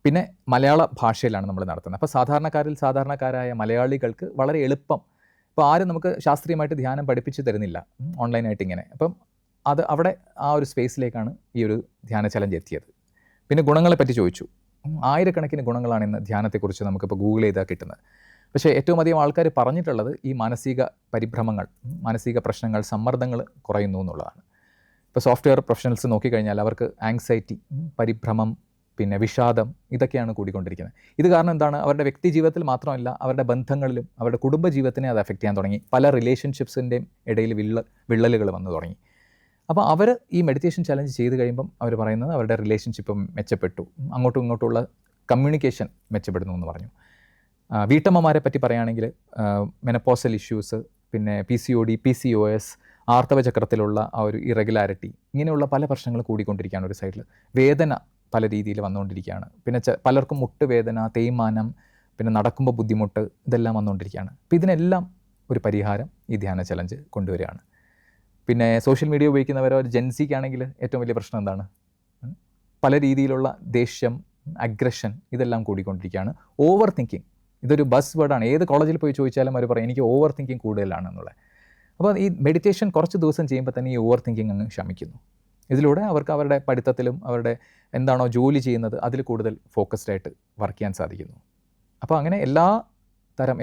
പിന്നെ മലയാള ഭാഷയിലാണ് നമ്മൾ നടത്തുന്നത്. അപ്പോൾ സാധാരണക്കാരായ മലയാളികൾക്ക് വളരെ എളുപ്പം, ഇപ്പോൾ ആരും നമുക്ക് ശാസ്ത്രീയമായിട്ട് ധ്യാനം പഠിപ്പിച്ചു തരുന്നില്ല ഓൺലൈനായിട്ട് ഇങ്ങനെ. അപ്പം അവിടെ ആ ഒരു സ്പേസിലേക്കാണ് ഈ ഒരു ധ്യാന ചലഞ്ച് എത്തിയത്. പിന്നെ ഗുണങ്ങളെ പറ്റി ചോദിച്ചു. ആയിരക്കണക്കിന് ഗുണങ്ങളാണ് ഇന്ന് ധ്യാനത്തെക്കുറിച്ച് നമുക്കിപ്പോൾ ഗൂഗിൾ ചെയ്താൽ കിട്ടുന്നത്. പക്ഷേ ഏറ്റവും അധികം ആൾക്കാർ പറഞ്ഞിട്ടുള്ളത് ഈ മാനസിക പരിഭ്രമങ്ങൾ, മാനസിക പ്രശ്നങ്ങൾ, സമ്മർദ്ദങ്ങൾ കുറയുന്നു എന്നുള്ളതാണ്. ഇപ്പോൾ സോഫ്റ്റ്വെയർ പ്രൊഫഷണൽസ് നോക്കിക്കഴിഞ്ഞാൽ അവർക്ക് ആങ്സൈറ്റി, പരിഭ്രമം, പിന്നെ വിഷാദം, ഇതൊക്കെയാണ് കൂടിക്കൊണ്ടിരിക്കുന്നത്. ഇത് കാരണം എന്താണ്? അവരുടെ വ്യക്തി ജീവിതത്തിൽ മാത്രമല്ല, അവരുടെ ബന്ധങ്ങളിലും അവരുടെ കുടുംബ ജീവിതത്തിനെ അത് എഫക്റ്റ് ചെയ്യാൻ തുടങ്ങി. പല റിലേഷൻഷിപ്സിൻ്റെയും ഇടയിൽ വിള്ളലുകൾ വന്നു തുടങ്ങി. അപ്പോൾ അവർ ഈ മെഡിറ്റേഷൻ ചലഞ്ച് ചെയ്ത് കഴിയുമ്പം അവർ പറയുന്നത് അവരുടെ റിലേഷൻഷിപ്പ് മെച്ചപ്പെട്ടു, അങ്ങോട്ടും ഇങ്ങോട്ടുള്ള കമ്മ്യൂണിക്കേഷൻ മെച്ചപ്പെടുന്നു എന്ന് പറഞ്ഞു. വീട്ടമ്മമാരെ പറ്റി പറയുകയാണെങ്കിൽ മെനപ്പോസൽ ഇഷ്യൂസ്, പിന്നെ PCOD, PCOS, ആർത്തവ ചക്രത്തിലുള്ള ആ ഒരു ഇറഗുലാരിറ്റി, ഇങ്ങനെയുള്ള പല പ്രശ്നങ്ങൾ കൂടിക്കൊണ്ടിരിക്കുകയാണ്. ഒരു സൈഡിൽ വേദന പല രീതിയിൽ വന്നുകൊണ്ടിരിക്കുകയാണ്. പിന്നെ പലർക്കും മുട്ടുവേദന, തേയ്മാനം, പിന്നെ നടക്കുമ്പോൾ ബുദ്ധിമുട്ട്, ഇതെല്ലാം വന്നുകൊണ്ടിരിക്കുകയാണ്. അപ്പോൾ ഇതിനെല്ലാം ഒരു പരിഹാരം ഈ ധ്യാന ചലഞ്ച് കൊണ്ടുവരികയാണ്. പിന്നെ സോഷ്യൽ മീഡിയ ഉപയോഗിക്കുന്നവരോ ജെൻസിക്കാണെങ്കിൽ ഏറ്റവും വലിയ പ്രശ്നം എന്താണ്? പല രീതിയിലുള്ള ദേഷ്യം, അഗ്രഷൻ, ഇതെല്ലാം കൂടിക്കൊണ്ടിരിക്കുകയാണ്. ഓവർ തിങ്കിങ്, ഇതൊരു ബസ് വേർഡാണ്. ഏത് കോളേജിൽ പോയി ചോദിച്ചാലും അവർ പറയും എനിക്ക് ഓവർ തിങ്കിങ് കൂടുതലാണെന്നുള്ളത്. അപ്പോൾ ഈ മെഡിറ്റേഷൻ കുറച്ച് ദിവസം ചെയ്യുമ്പോൾ തന്നെ ഈ ഓവർ തിങ്കിങ് അങ്ങ് ശമിക്കുന്നു. ഇതിലൂടെ അവർക്ക് അവരുടെ പഠിത്തത്തിലും അവരുടെ എന്താണോ ജോലി ചെയ്യുന്നത് അതിൽ കൂടുതൽ ഫോക്കസ്ഡ് ആയിട്ട് വർക്ക് ചെയ്യാൻ സാധിക്കുന്നു. അപ്പോൾ അങ്ങനെ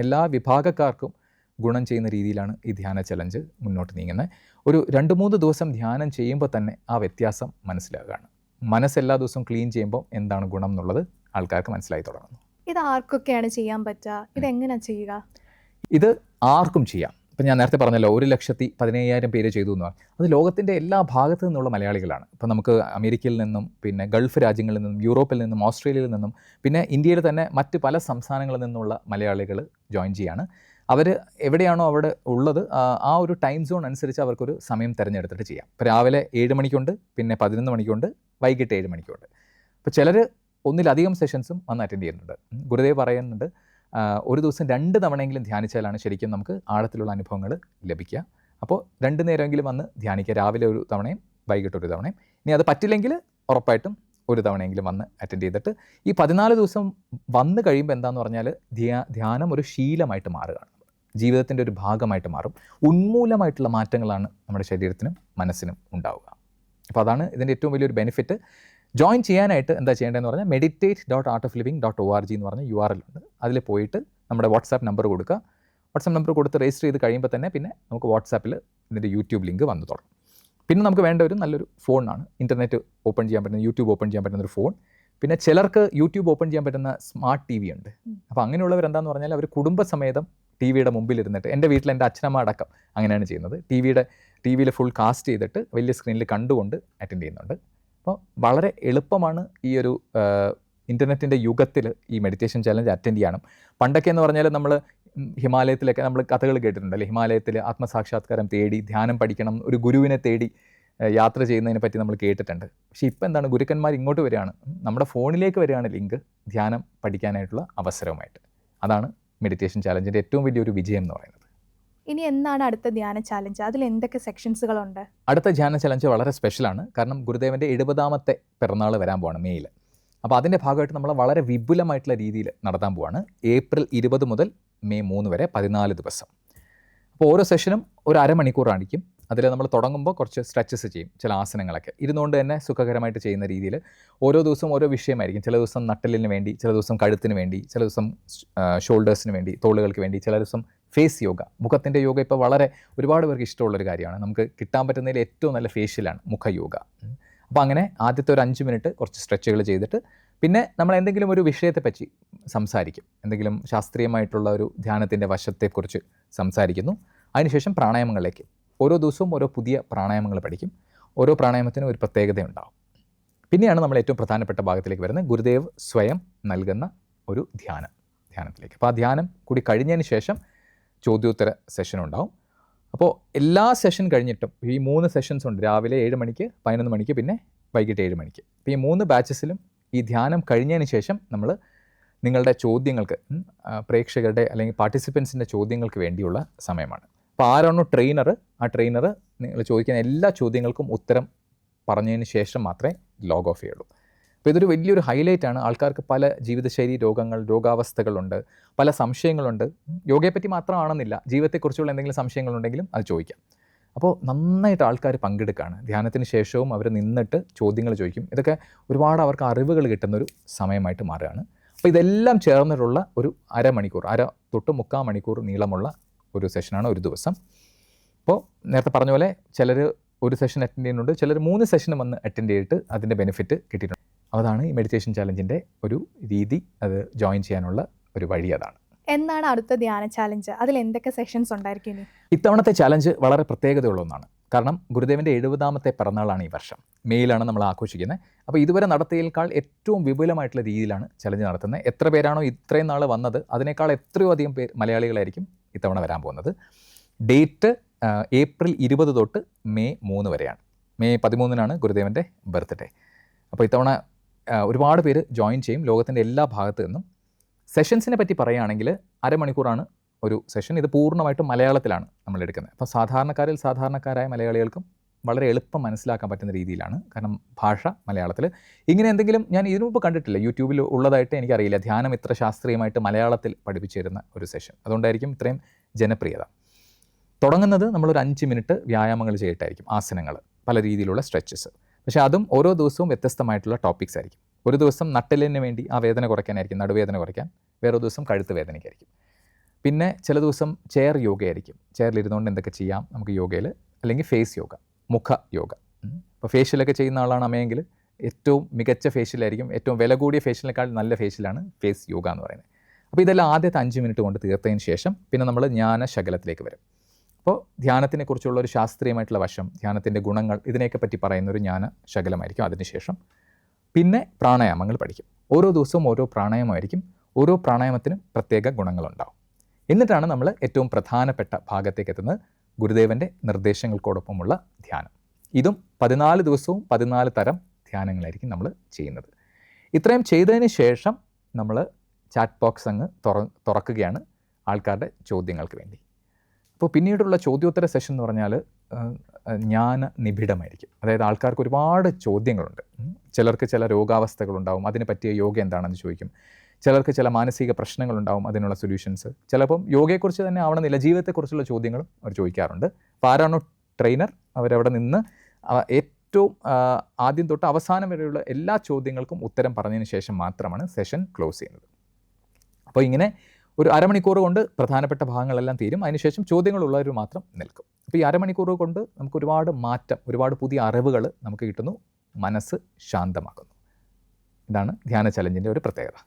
എല്ലാ വിഭാഗക്കാർക്കും ഗുണം ചെയ്യുന്ന രീതിയിലാണ് ഈ ധ്യാന ചലഞ്ച് മുന്നോട്ട് നീങ്ങുന്നത്. ഒരു 2-3 ദിവസം ധ്യാനം ചെയ്യുമ്പോൾ തന്നെ ആ വ്യത്യാസം മനസ്സിലാവുകയാണ്. മനസ്സെല്ലാ ദിവസവും ക്ലീൻ ചെയ്യുമ്പോൾ എന്താണ് ഗുണം എന്നുള്ളത് ആൾക്കാർക്ക് മനസ്സിലായി തുടങ്ങുന്നു. ഇത് ആർക്കൊക്കെയാണ് ചെയ്യാൻ പറ്റുക? ഇതെങ്ങനെയാണ് ചെയ്യുക? ഇത് ആർക്കും ചെയ്യാം. ഇപ്പം ഞാൻ നേരത്തെ പറഞ്ഞല്ലോ 1,15,000 പേര് ചെയ്തു എന്ന് പറഞ്ഞു. അത് ലോകത്തിൻ്റെ എല്ലാ ഭാഗത്തു നിന്നുള്ള മലയാളികളാണ്. ഇപ്പോൾ നമുക്ക് അമേരിക്കയിൽ നിന്നും, പിന്നെ ഗൾഫ് രാജ്യങ്ങളിൽ നിന്നും, യൂറോപ്പിൽ നിന്നും, ഓസ്ട്രേലിയയിൽ നിന്നും, പിന്നെ ഇന്ത്യയിൽ തന്നെ മറ്റ് പല സംസ്ഥാനങ്ങളിൽ നിന്നുള്ള മലയാളികൾ ജോയിൻ ചെയ്യാണ്. അവർ എവിടെയാണോ അവിടെ ഉള്ളത് ആ ഒരു ടൈം സോൺ അനുസരിച്ച് അവർക്കൊരു സമയം തിരഞ്ഞെടുത്തിട്ട് ചെയ്യാം. ഇപ്പോൾ രാവിലെ 7 മണിക്കുണ്ട്, പിന്നെ 11 മണിക്കുണ്ട്, വൈകിട്ട് 7 മണിക്കുണ്ട്. അപ്പോൾ ചിലർ ഒന്നിലധികം സെഷൻസും വന്ന് അറ്റൻഡ് ചെയ്യുന്നുണ്ട്. ഗുരുദേവ് പറയുന്നുണ്ട് ഒരു ദിവസം 2 തവണയെങ്കിലും ധ്യാനിച്ചാലാണ് ശരിക്കും നമുക്ക് ആഴത്തിലുള്ള അനുഭവങ്ങൾ ലഭിക്കുക. അപ്പോൾ 2 നേരമെങ്കിലും വന്ന് ധ്യാനിക്കുക, രാവിലെ ഒരു തവണയും വൈകിട്ട് ഒരു തവണയും. ഇനി അത് പറ്റില്ലെങ്കിൽ ഉറപ്പായിട്ടും ഒരു തവണയെങ്കിലും വന്ന് അറ്റൻഡ് ചെയ്തിട്ട് ഈ 14 ദിവസം വന്നു കഴിയുമ്പോൾ എന്താണെന്ന് പറഞ്ഞാൽ ധ്യാനം ഒരു ശീലമായിട്ട് മാറുകയാണ്, ജീവിതത്തിൻ്റെ ഒരു ഭാഗമായിട്ട് മാറും. ഉന്മൂലമായിട്ടുള്ള മാറ്റങ്ങളാണ് നമ്മുടെ ശരീരത്തിനും മനസ്സിനും ഉണ്ടാവുക. അപ്പോൾ അതാണ് ഇതിൻ്റെ ഏറ്റവും വലിയൊരു ബെനിഫിറ്റ്. ജോയിൻ ചെയ്യാനായിട്ട് എന്താ ചെയ്യേണ്ടതെന്ന് പറഞ്ഞാൽ meditate.artofliving.org എന്ന് പറഞ്ഞ URL ഉണ്ട്. അതിൽ പോയിട്ട് നമ്മുടെ വാട്സാപ്പ് നമ്പർ കൊടുക്കുക. വാട്സാപ്പ് നമ്പർ കൊടുത്ത് രജിസ്റ്റർ ചെയ്ത് കഴിയുമ്പോൾ തന്നെ പിന്നെ നമുക്ക് വാട്സാപ്പിൽ ഇതിൻ്റെ യൂട്യൂബ് ലിങ്ക് വന്നു തുടങ്ങും. പിന്നെ നമുക്ക് വേണ്ട ഒരു നല്ലൊരു ഫോണാണ്, ഇൻ്റർനെറ്റ് ഓപ്പൺ ചെയ്യാൻ പറ്റുന്ന, യൂട്യൂബ് ഓപ്പൺ ചെയ്യാൻ പറ്റുന്ന ഒരു ഫോൺ. പിന്നെ ചിലർക്ക് യൂട്യൂബ് ഓപ്പൺ ചെയ്യാൻ പറ്റുന്ന സ്മാർട്ട് TV ഉണ്ട്. അപ്പോൾ അങ്ങനെയുള്ളവർ എന്താണെന്ന് പറഞ്ഞാൽ അവർ കുടുംബസമേതം TV-യുടെ മുമ്പിലിരുന്നിട്ട്, എൻ്റെ വീട്ടിൽ എൻ്റെ അച്ഛനമ്മ അടക്കം അങ്ങനെയാണ് ചെയ്യുന്നത്, TV-യിൽ ഫുൾ കാസ്റ്റ് ചെയ്തിട്ട് വലിയ സ്ക്രീനിൽ കണ്ടുകൊണ്ട് അറ്റൻഡ് ചെയ്യുന്നുണ്ട്. അപ്പോൾ വളരെ എളുപ്പമാണ് ഈ ഒരു ഇൻ്റർനെറ്റിൻ്റെ യുഗത്തിൽ ഈ മെഡിറ്റേഷൻ ചലഞ്ച് അറ്റൻഡ് ചെയ്യാനും. പണ്ടൊക്കെ എന്ന് പറഞ്ഞാൽ നമ്മൾ ഹിമാലയത്തിലൊക്കെ നമ്മൾ കഥകൾ കേട്ടിട്ടുണ്ടല്ലേ, ഹിമാലയത്തിൽ ആത്മസാക്ഷാത്കാരം തേടി ധ്യാനം പഠിക്കണം, ഒരു ഗുരുവിനെ തേടി യാത്ര ചെയ്യുന്നതിനെ പറ്റി നമ്മൾ കേട്ടിട്ടുണ്ട്. പക്ഷേ ഇപ്പോൾ എന്താണ്, ഗുരുക്കന്മാർ ഇങ്ങോട്ട് വരികയാണ്, നമ്മുടെ ഫോണിലേക്ക് വരികയാണ് ലിങ്ക്, ധ്യാനം പഠിക്കാനായിട്ടുള്ള അവസരവുമായിട്ട്. അതാണ് മെഡിറ്റേഷൻ ചാലഞ്ചിൻ്റെ ഏറ്റവും വലിയൊരു വിജയം എന്ന് പറയുന്നത്. ഇനി എന്നാണ് അടുത്ത ധ്യാന ചാലഞ്ച്? അതിൽ എന്തൊക്കെ സെക്ഷൻസുകളുണ്ട്? അടുത്ത ധ്യാന ചലഞ്ച് വളരെ സ്പെഷ്യലാണ്. കാരണം ഗുരുദേവൻ്റെ 70ാമത്തെ പിറന്നാൾ വരാൻ പോവാണ് മെയ്യിൽ. അപ്പോൾ അതിൻ്റെ ഭാഗമായിട്ട് നമ്മൾ വളരെ വിപുലമായിട്ടുള്ള രീതിയിൽ നടത്താൻ പോവാണ്. ഏപ്രിൽ 20 മുതൽ മെയ് 3 വരെ 14 ദിവസം. അപ്പോൾ ഓരോ സെഷനും ഒരു അരമണിക്കൂറായിരിക്കും. അതിൽ നമ്മൾ തുടങ്ങുമ്പോൾ കുറച്ച് സ്ട്രെച്ചസ് ചെയ്യും, ചില ആസനങ്ങളൊക്കെ ഇരുന്നുകൊണ്ട് തന്നെ സുഖകരമായിട്ട് ചെയ്യുന്ന രീതിയിൽ. ഓരോ ദിവസവും ഓരോ വിഷയമായിരിക്കും. ചില ദിവസം നട്ടലിന് വേണ്ടി, ചില ദിവസം കഴുത്തിന് വേണ്ടി, ചില ദിവസം ഷോൾഡേഴ്സിന് വേണ്ടി, തോളുകൾക്ക് വേണ്ടി, ചില ദിവസം ഫേസ് യോഗ. മുഖത്തിൻ്റെ യോഗ ഇപ്പോൾ ഒരുപാട് പേർക്ക് ഇഷ്ടമുള്ളൊരു കാര്യമാണ്. നമുക്ക് കിട്ടാൻ പറ്റുന്നതിൽ ഏറ്റവും നല്ല ഫേഷ്യലാണ് മുഖയോഗ. അപ്പോൾ അങ്ങനെ ആദ്യത്തെ ഒരു 5 മിനിറ്റ് കുറച്ച് സ്ട്രെച്ചുകൾ ചെയ്തിട്ട് പിന്നെ നമ്മൾ എന്തെങ്കിലും ഒരു വിഷയത്തെപ്പറ്റി സംസാരിക്കും, എന്തെങ്കിലും ശാസ്ത്രീയമായിട്ടുള്ള ഒരു ധ്യാനത്തിൻ്റെ വശത്തെക്കുറിച്ച് സംസാരിക്കുന്നു. അതിനുശേഷം പ്രാണായാമങ്ങളിലേക്ക് ഓരോ ദിവസവും ഓരോ പുതിയ പ്രാണായാമങ്ങൾ പഠിക്കും. ഓരോ പ്രാണായാമത്തിനും ഒരു പ്രത്യേകതയുണ്ടാവും. പിന്നെയാണ് നമ്മൾ ഏറ്റവും പ്രധാനപ്പെട്ട ഭാഗത്തിലേക്ക് വരുന്നത്, ഗുരുദേവ് സ്വയം നൽകുന്ന ഒരു ധ്യാനത്തിലേക്ക്. അപ്പോൾ ആ ധ്യാനം കൂടി കഴിഞ്ഞതിന് ശേഷം ചോദ്യോത്തര സെഷൻ ഉണ്ടാവും. അപ്പോൾ എല്ലാ സെഷൻ കഴിഞ്ഞിട്ടും ഈ 3 സെഷൻസ് ഉണ്ട്, രാവിലെ 7 മണിക്ക്, 11 മണിക്ക്, പിന്നെ വൈകിട്ട് 7 മണിക്ക്. അപ്പോൾ ഈ 3 ബാച്ചസിലും ഈ ധ്യാനം കഴിഞ്ഞതിന് ശേഷം നമ്മൾ നിങ്ങളുടെ ചോദ്യങ്ങൾക്ക്, പ്രേക്ഷകരുടെ അല്ലെങ്കിൽ പാർട്ടിസിപ്പൻസിൻ്റെ ചോദ്യങ്ങൾക്ക് വേണ്ടിയുള്ള സമയമാണ്. അപ്പോൾ ആരാണോ ട്രെയിനർ, ആ ട്രെയിനർ നിങ്ങൾ ചോദിക്കുന്ന എല്ലാ ചോദ്യങ്ങൾക്കും ഉത്തരം പറഞ്ഞതിന് ശേഷം മാത്രമേ ലോഗ് ഓഫ് ചെയ്യുള്ളൂ. അപ്പോൾ ഇതൊരു വലിയൊരു ഹൈലൈറ്റാണ്. ആൾക്കാർക്ക് പല ജീവിതശൈലി രോഗങ്ങൾ, രോഗാവസ്ഥകളുണ്ട്, പല സംശയങ്ങളുണ്ട്. യോഗയെപ്പറ്റി മാത്രമാണെന്നില്ല, ജീവിതത്തെക്കുറിച്ചുള്ള എന്തെങ്കിലും സംശയങ്ങളുണ്ടെങ്കിലും അത് ചോദിക്കാം. അപ്പോൾ നന്നായിട്ട് ആൾക്കാർ പങ്കെടുക്കുകയാണ്. ധ്യാനത്തിന് ശേഷവും അവർ നിന്നിട്ട് ചോദ്യങ്ങൾ ചോദിക്കും. ഇതൊക്കെ ഒരുപാട് അവർക്ക് അറിവുകൾ കിട്ടുന്നൊരു സമയമായിട്ട് മാറുകയാണ്. അപ്പോൾ ഇതെല്ലാം ചേർന്നിട്ടുള്ള ഒരു അരമണിക്കൂർ, 1.5 തൊട്ട് 3/4 മണിക്കൂർ നീളമുള്ള ഒരു സെഷനാണ് ഒരു ദിവസം. അപ്പോൾ നേരത്തെ പറഞ്ഞ പോലെ ചിലർ ഒരു സെഷൻ അറ്റൻഡ് ചെയ്യുന്നുണ്ട്, ചിലർ 3 സെഷനും വന്ന് അറ്റൻഡ് ചെയ്തിട്ട് അതിൻ്റെ ബെനിഫിറ്റ് കിട്ടിയിട്ടുണ്ട്. അതാണ് ഈ മെഡിറ്റേഷൻ ചാലഞ്ചിൻ്റെ ഒരു രീതി, അത് ജോയിൻ ചെയ്യാനുള്ള ഒരു വഴി അതാണ്. എന്നാണ് അടുത്ത ധ്യാന ചാലഞ്ച്? അതിൽ എന്തൊക്കെ സെഷൻസ് ഉണ്ടായിരിക്കും ഇനി? ഇത്തവണത്തെ ചാലഞ്ച് വളരെ പ്രത്യേകതയുള്ള ഒന്നാണ്. കാരണം ഗുരുദേവൻ്റെ 70ാമത്തെ പിറന്നാളാണ് ഈ വർഷം. മെയ്യിലാണ് നമ്മൾ ആഘോഷിക്കുന്നത്. അപ്പോൾ ഇതുവരെ നടത്തിയതിനേക്കാൾ ഏറ്റവും വിപുലമായിട്ടുള്ള രീതിയിലാണ് ചലഞ്ച് നടത്തുന്നത്. എത്ര പേരാണോ ഇത്രയും നാൾ വന്നത് അതിനേക്കാൾ എത്രയോ അധികം പേർ മലയാളികളായിരിക്കും ഇത്തവണ വരാൻ പോകുന്നത്. ഡേറ്റ് ഏപ്രിൽ 20 തൊട്ട് മെയ് 3 വരെയാണ്. മെയ് 13-നാണ് ഗുരുദേവൻ്റെ ബർത്ത്ഡേ. അപ്പോൾ ഇത്തവണ ഒരുപാട് പേര് ജോയിൻ ചെയ്യും, ലോകത്തിൻ്റെ എല്ലാ ഭാഗത്തു നിന്നും. സെഷൻസിനെ പറ്റി പറയുകയാണെങ്കിൽ അരമണിക്കൂറാണ് ഒരു സെഷൻ. ഇത് പൂർണ്ണമായിട്ടും മലയാളത്തിലാണ് നമ്മൾ എടുക്കുന്നത്. അപ്പോൾ സാധാരണക്കാരായ മലയാളികൾക്കും വളരെ എളുപ്പം മനസ്സിലാക്കാൻ പറ്റുന്ന രീതിയിലാണ്. കാരണം ഭാഷ മലയാളത്തിൽ. ഇങ്ങനെ എന്തെങ്കിലും ഞാൻ ഇതിനു മുമ്പ് കണ്ടിട്ടില്ല, യൂട്യൂബിൽ ഉള്ളതായിട്ട് എനിക്കറിയില്ല, ധ്യാനം ഇത്ര ശാസ്ത്രീയമായിട്ട് മലയാളത്തിൽ പഠിപ്പിച്ചു തരുന്ന ഒരു സെഷൻ. അതുകൊണ്ടായിരിക്കും ഇത്രയും ജനപ്രിയത. തുടങ്ങുന്നത് നമ്മളൊരു 5 മിനിറ്റ് വ്യായാമങ്ങൾ ചെയ്തിട്ടായിരിക്കും, ആസനങ്ങൾ, പല രീതിയിലുള്ള സ്ട്രെച്ചസ്. പക്ഷേ അതും ഓരോ ദിവസവും വ്യത്യസ്തമായിട്ടുള്ള ടോപ്പിക്സ് ആയിരിക്കും. ഒരു ദിവസം നട്ടലിന് വേണ്ടി ആ വേദന കുറയ്ക്കാനായിരിക്കും, നടുവേദന കുറയ്ക്കാൻ. വേറെ ദിവസം കഴുത്ത് വേദനയ്ക്കായിരിക്കും. പിന്നെ ചില ദിവസം ചെയർ യോഗയായിരിക്കും, ചെയറിലിരുന്നുകൊണ്ട് എന്തൊക്കെ ചെയ്യാം നമുക്ക് യോഗയിൽ. അല്ലെങ്കിൽ ഫേസ് യോഗ, മുഖ യോഗ. ഇപ്പോൾ ഫേഷ്യലൊക്കെ ചെയ്യുന്ന ആളാണ് അമ്മയെങ്കിൽ ഏറ്റവും മികച്ച ഫേഷ്യലായിരിക്കും, ഏറ്റവും വില കൂടിയ ഫേഷ്യലിനേക്കാൾ നല്ല ഫേഷ്യലാണ് ഫേസ് യോഗ എന്ന് പറയുന്നത്. അപ്പോൾ ഇതെല്ലാം ആദ്യത്തെ 5 മിനിറ്റ് കൊണ്ട് തീർത്തതിന് ശേഷം പിന്നെ നമ്മൾ ജ്ഞാനശകലത്തിലേക്ക് വരും. അപ്പോൾ ധ്യാനത്തിനെക്കുറിച്ചുള്ള ഒരു ശാസ്ത്രീയമായിട്ടുള്ള വശം, ധ്യാനത്തിൻ്റെ ഗുണങ്ങൾ, ഇതിനെയൊക്കെ പറ്റി പറയുന്നൊരു ജ്ഞാനശകലമായിരിക്കും. അതിനുശേഷം പിന്നെ പ്രാണായാമങ്ങൾ പഠിക്കും. ഓരോ ദിവസവും ഓരോ പ്രാണായാമമായിരിക്കും. ഓരോ പ്രാണായാമത്തിനും പ്രത്യേക ഗുണങ്ങളുണ്ടാവും. എന്നിട്ടാണ് നമ്മൾ ഏറ്റവും പ്രധാനപ്പെട്ട ഭാഗത്തേക്ക് എത്തുന്നത്, ഗുരുദേവൻ്റെ നിർദ്ദേശങ്ങൾക്കോടൊപ്പമുള്ള ധ്യാനം. ഇതും 14 ദിവസവും 14 തരം ധ്യാനങ്ങളായിരിക്കും നമ്മൾ ചെയ്യുന്നത്. ഇത്രയും ചെയ്തതിന് ശേഷം നമ്മൾ ചാറ്റ് ബോക്സ് അങ്ങ് തുറക്കുകയാണ് ആൾക്കാരുടെ ചോദ്യങ്ങൾക്ക് വേണ്ടി. അപ്പോൾ പിന്നീടുള്ള ചോദ്യോത്തര സെഷൻ എന്ന് പറഞ്ഞാൽ ജ്ഞാന നിബിഡമായിരിക്കും. അതായത് ആൾക്കാർക്ക് ഒരുപാട് ചോദ്യങ്ങളുണ്ട്. ചിലർക്ക് ചില രോഗാവസ്ഥകളുണ്ടാവും, അതിന് പറ്റിയ യോഗ എന്താണെന്ന് ചോദിക്കും. ചിലർക്ക് ചില മാനസിക പ്രശ്നങ്ങളുണ്ടാവും, അതിനുള്ള സൊല്യൂഷൻസ്. ചിലപ്പം യോഗയെക്കുറിച്ച് തന്നെ ആവണമെന്നില്ല, ജീവിതത്തെക്കുറിച്ചുള്ള ചോദ്യങ്ങളും അവർ ചോദിക്കാറുണ്ട്. അപ്പോൾ ആരാണോ ട്രെയിനർ അവരവിടെ നിന്ന് ഏറ്റവും ആദ്യം തൊട്ട് അവസാനം വരെയുള്ള എല്ലാ ചോദ്യങ്ങൾക്കും ഉത്തരം പറഞ്ഞതിന് ശേഷം മാത്രമാണ് സെഷൻ ക്ലോസ് ചെയ്യുന്നത്. അപ്പോൾ ഇങ്ങനെ ഒരു അരമണിക്കൂർ കൊണ്ട് പ്രധാനപ്പെട്ട ഭാഗങ്ങളെല്ലാം തീരും. അതിനുശേഷം ചോദ്യങ്ങളുള്ളവർ മാത്രം നിൽക്കും. അപ്പോൾ ഈ അരമണിക്കൂർ കൊണ്ട് നമുക്ക് ഒരുപാട് മാറ്റം, ഒരുപാട് പുതിയ അറിവുകൾ നമുക്ക് കിട്ടുന്നു, മനസ്സ് ശാന്തമാക്കുന്നു. ഇതാണ് ധ്യാന ചലഞ്ചിൻ്റെ ഒരു പ്രത്യേകത.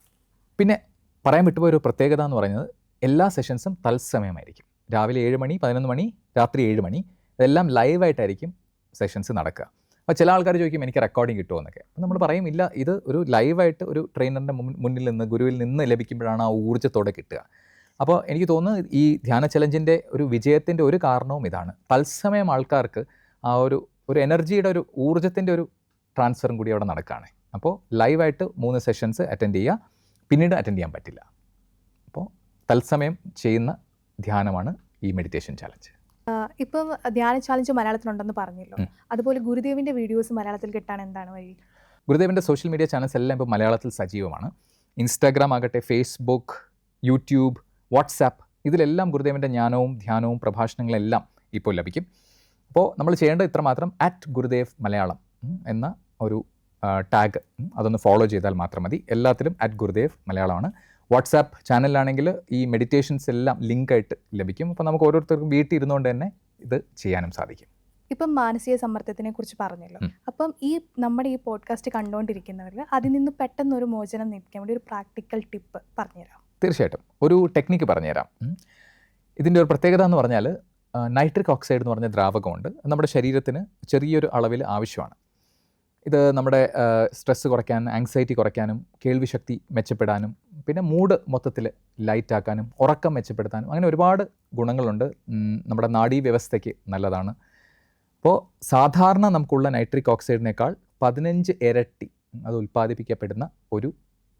പിന്നെ പറയാൻ വിട്ടുപോയ ഒരു പ്രത്യേകത എന്ന് പറയുന്നത് എല്ലാ സെഷൻസും തത്സമയമായിരിക്കും. രാവിലെ 7 മണി, 11 മണി, രാത്രി 7 മണി, ഇതെല്ലാം ലൈവായിട്ടായിരിക്കും സെഷൻസ് നടക്കുക. അപ്പോൾ ചില ആൾക്കാർ ചോദിക്കും എനിക്ക് റെക്കോർഡിംഗ് കിട്ടുമോ എന്നൊക്കെ. അപ്പോൾ നമ്മൾ പറയും ഇല്ല, ഇത് ഒരു ലൈവായിട്ട് ഒരു ട്രെയിനറിൻ്റെ മുന്നിൽ നിന്ന്, ഗുരുവിൽ നിന്ന് ലഭിക്കുമ്പോഴാണ് ആ ഊർജ്ജത്തോടെ കിട്ടുക. അപ്പോൾ എനിക്ക് തോന്നുന്നു ഈ ധ്യാന ചലഞ്ചിൻ്റെ ഒരു വിജയത്തിൻ്റെ ഒരു കാരണവും ഇതാണ്. തത്സമയം ആൾക്കാർക്ക് ആ ഒരു എനർജിയുടെ ഒരു ഊർജ്ജത്തിൻ്റെ ഒരു ട്രാൻസ്ഫറും കൂടി അവിടെ നടക്കുകയാണ്. അപ്പോൾ ലൈവായിട്ട് 3 സെഷൻസ് അറ്റൻഡ് ചെയ്യുക, പിന്നീട് അറ്റൻഡ് ചെയ്യാൻ പറ്റില്ല. അപ്പോൾ തത്സമയം ചെയ്യുന്ന ധ്യാനമാണ് ഈ മെഡിറ്റേഷൻ ചാലഞ്ച്. ഇപ്പം ധ്യാന ചാലഞ്ച് മലയാളത്തിലുണ്ടെന്ന് പറഞ്ഞല്ലോ, അതുപോലെ ഗുരുദേവിൻ്റെ വീഡിയോസ് മലയാളത്തിൽ കിട്ടാൻ എന്താണ് വഴി? ഗുരുദേവൻ്റെ സോഷ്യൽ മീഡിയ ചാനൽസ് എല്ലാം ഇപ്പോൾ മലയാളത്തിൽ സജീവമാണ്. ഇൻസ്റ്റാഗ്രാം ആകട്ടെ, ഫേസ്ബുക്ക്, യൂട്യൂബ്, വാട്സാപ്പ്, ഇതിലെല്ലാം ഗുരുദേവൻ്റെ ജ്ഞാനവും ധ്യാനവും പ്രഭാഷണങ്ങളെല്ലാം ഇപ്പോൾ ലഭിക്കും. അപ്പോൾ നമ്മൾ ചെയ്യേണ്ടത് ഇത്രമാത്രം, @ഗുരുദേവ് മലയാളം എന്ന ഒരു ടാഗ് അതൊന്ന് ഫോളോ ചെയ്താൽ മാത്രം മതി. എല്ലാത്തിലും @ഗുരുദേവ് മലയാളമാണ്. വാട്സാപ്പ് ചാനലിലാണെങ്കിൽ ഈ മെഡിറ്റേഷൻസ് എല്ലാം ലിങ്കായിട്ട് ലഭിക്കും. അപ്പോൾ നമുക്ക് ഓരോരുത്തർക്കും വീട്ടിൽ ഇരുന്നുകൊണ്ട് തന്നെ ഇത് ചെയ്യാനും സാധിക്കും. ഇപ്പം മാനസിക സമ്മർദ്ദത്തിനെ കുറിച്ച് പറഞ്ഞല്ലോ. അപ്പം നമ്മുടെ ഈ പോഡ്കാസ്റ്റ് കണ്ടുകൊണ്ടിരിക്കുന്നവരിൽ അതിൽ നിന്ന് പെട്ടെന്നൊരു മോചനം ലഭിക്കാൻ വേണ്ടി ഒരു പ്രാക്ടിക്കൽ ടിപ്പ് പറഞ്ഞുതരാം. തീർച്ചയായിട്ടും ഒരു ടെക്നിക്ക് പറഞ്ഞുതരാം. ഇതിൻ്റെ ഒരു പ്രത്യേകത എന്ന് പറഞ്ഞാൽ നൈട്രിക് ഓക്സൈഡ് എന്ന് പറഞ്ഞ ദ്രാവകമുണ്ട്. നമ്മുടെ ശരീരത്തിന് ചെറിയൊരു അളവിൽ ആവശ്യമാണ്. ഇത് നമ്മുടെ സ്ട്രെസ്സ് കുറയ്ക്കാനും ആങ്സൈറ്റി കുറയ്ക്കാനും കേൾവി ശക്തി മെച്ചപ്പെടാനും പിന്നെ മൂഡ് മൊത്തത്തിൽ ലൈറ്റാക്കാനും ഉറക്കം മെച്ചപ്പെടുത്താനും അങ്ങനെ ഒരുപാട് ഗുണങ്ങളുണ്ട്. നമ്മുടെ നാഡീ വ്യവസ്ഥയ്ക്ക് നല്ലതാണ്. അപ്പോൾ സാധാരണ നമുക്കുള്ള നൈട്രിക് ഓക്സൈഡിനേക്കാൾ 15 ഇരട്ടി അത് ഉൽപ്പാദിപ്പിക്കപ്പെടുന്ന ഒരു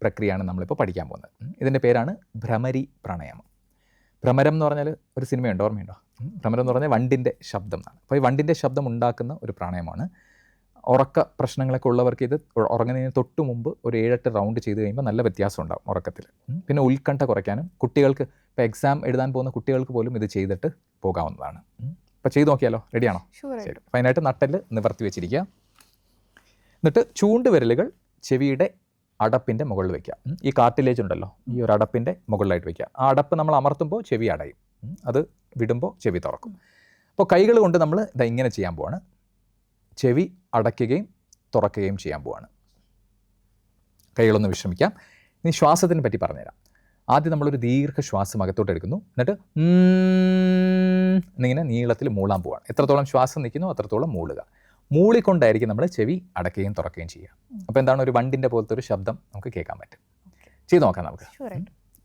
പ്രക്രിയയാണ് നമ്മളിപ്പോൾ പഠിക്കാൻ പോകുന്നത്. ഇതിൻ്റെ പേരാണ് ഭ്രമരി പ്രാണായാമം. ഭ്രമരം എന്ന് പറഞ്ഞാൽ ഒരു സിനിമയുണ്ടോ, ഓർമ്മയുണ്ടോ? ഭ്രമരം എന്ന് പറഞ്ഞാൽ വണ്ടിൻ്റെ ശബ്ദം എന്നാണ്. അപ്പോൾ ഈ വണ്ടിൻ്റെ ശബ്ദം ഉണ്ടാക്കുന്ന ഒരു പ്രാണായാമമാണ്. ഉറക്ക പ്രശ്നങ്ങളൊക്കെ ഉള്ളവർക്ക് ഇത് ഉറങ്ങുന്നതിന് തൊട്ട് മുമ്പ് ഒരു 7-8 റൗണ്ട് ചെയ്ത് കഴിയുമ്പോൾ നല്ല വ്യത്യാസം ഉണ്ടാകും ഉറക്കത്തിൽ. പിന്നെ ഉത്കണ്ഠ കുറയ്ക്കാനും കുട്ടികൾക്ക് ഇപ്പോൾ എക്സാം എഴുതാൻ പോകുന്ന കുട്ടികൾക്ക് പോലും ഇത് ചെയ്തിട്ട് പോകാവുന്നതാണ്. അപ്പോൾ ചെയ്ത് നോക്കിയാലോ? റെഡിയാണോ? ശരി. അപ്പോൾ അതിനായിട്ട് നട്ടെല്ല് നിവർത്തി വെച്ചിരിക്കുക. എന്നിട്ട് ചൂണ്ടുവിരലുകൾ ചെവിയുടെ അടപ്പിൻ്റെ മുകളിൽ വയ്ക്കുക. ഈ കാർട്ടിലേജ് ഉണ്ടല്ലോ, ഈ ഒരു അടപ്പിൻ്റെ മുകളിലായിട്ട് വയ്ക്കുക. ആ അടപ്പ് നമ്മൾ അമർത്തുമ്പോൾ ചെവി അടയും, അത് വിടുമ്പോൾ ചെവി തുറക്കും. അപ്പോൾ കൈകൾ കൊണ്ട് നമ്മൾ ഇത് ഇങ്ങനെ ചെയ്യാൻ പോവാണ്. ചെവി അടയ്ക്കുകയും തുറക്കുകയും ചെയ്യാൻ പോവാണ്. കൈകളൊന്ന് വിശ്രമിക്കാം. ഇനി ശ്വാസത്തിനെ പറ്റി പറഞ്ഞുതരാം. ആദ്യം നമ്മളൊരു ദീർഘശ്വാസം അകത്തോട്ട് എടുക്കുന്നു. എന്നിട്ട് എന്നിങ്ങനെ നീളത്തിൽ മൂളാൻ പോവാണ്. എത്രത്തോളം ശ്വാസം നിൽക്കുന്നു അത്രത്തോളം മൂളുക. മൂളിക്കൊണ്ടായിരിക്കും നമ്മൾ ചെവി അടയ്ക്കുകയും തുറക്കുകയും ചെയ്യുക. അപ്പോൾ എന്താണ്, ഒരു വണ്ടിൻ്റെ പോലത്തെ ഒരു ശബ്ദം നമുക്ക് കേൾക്കാൻ പറ്റും. ചെയ്ത് നോക്കാം നമുക്ക്.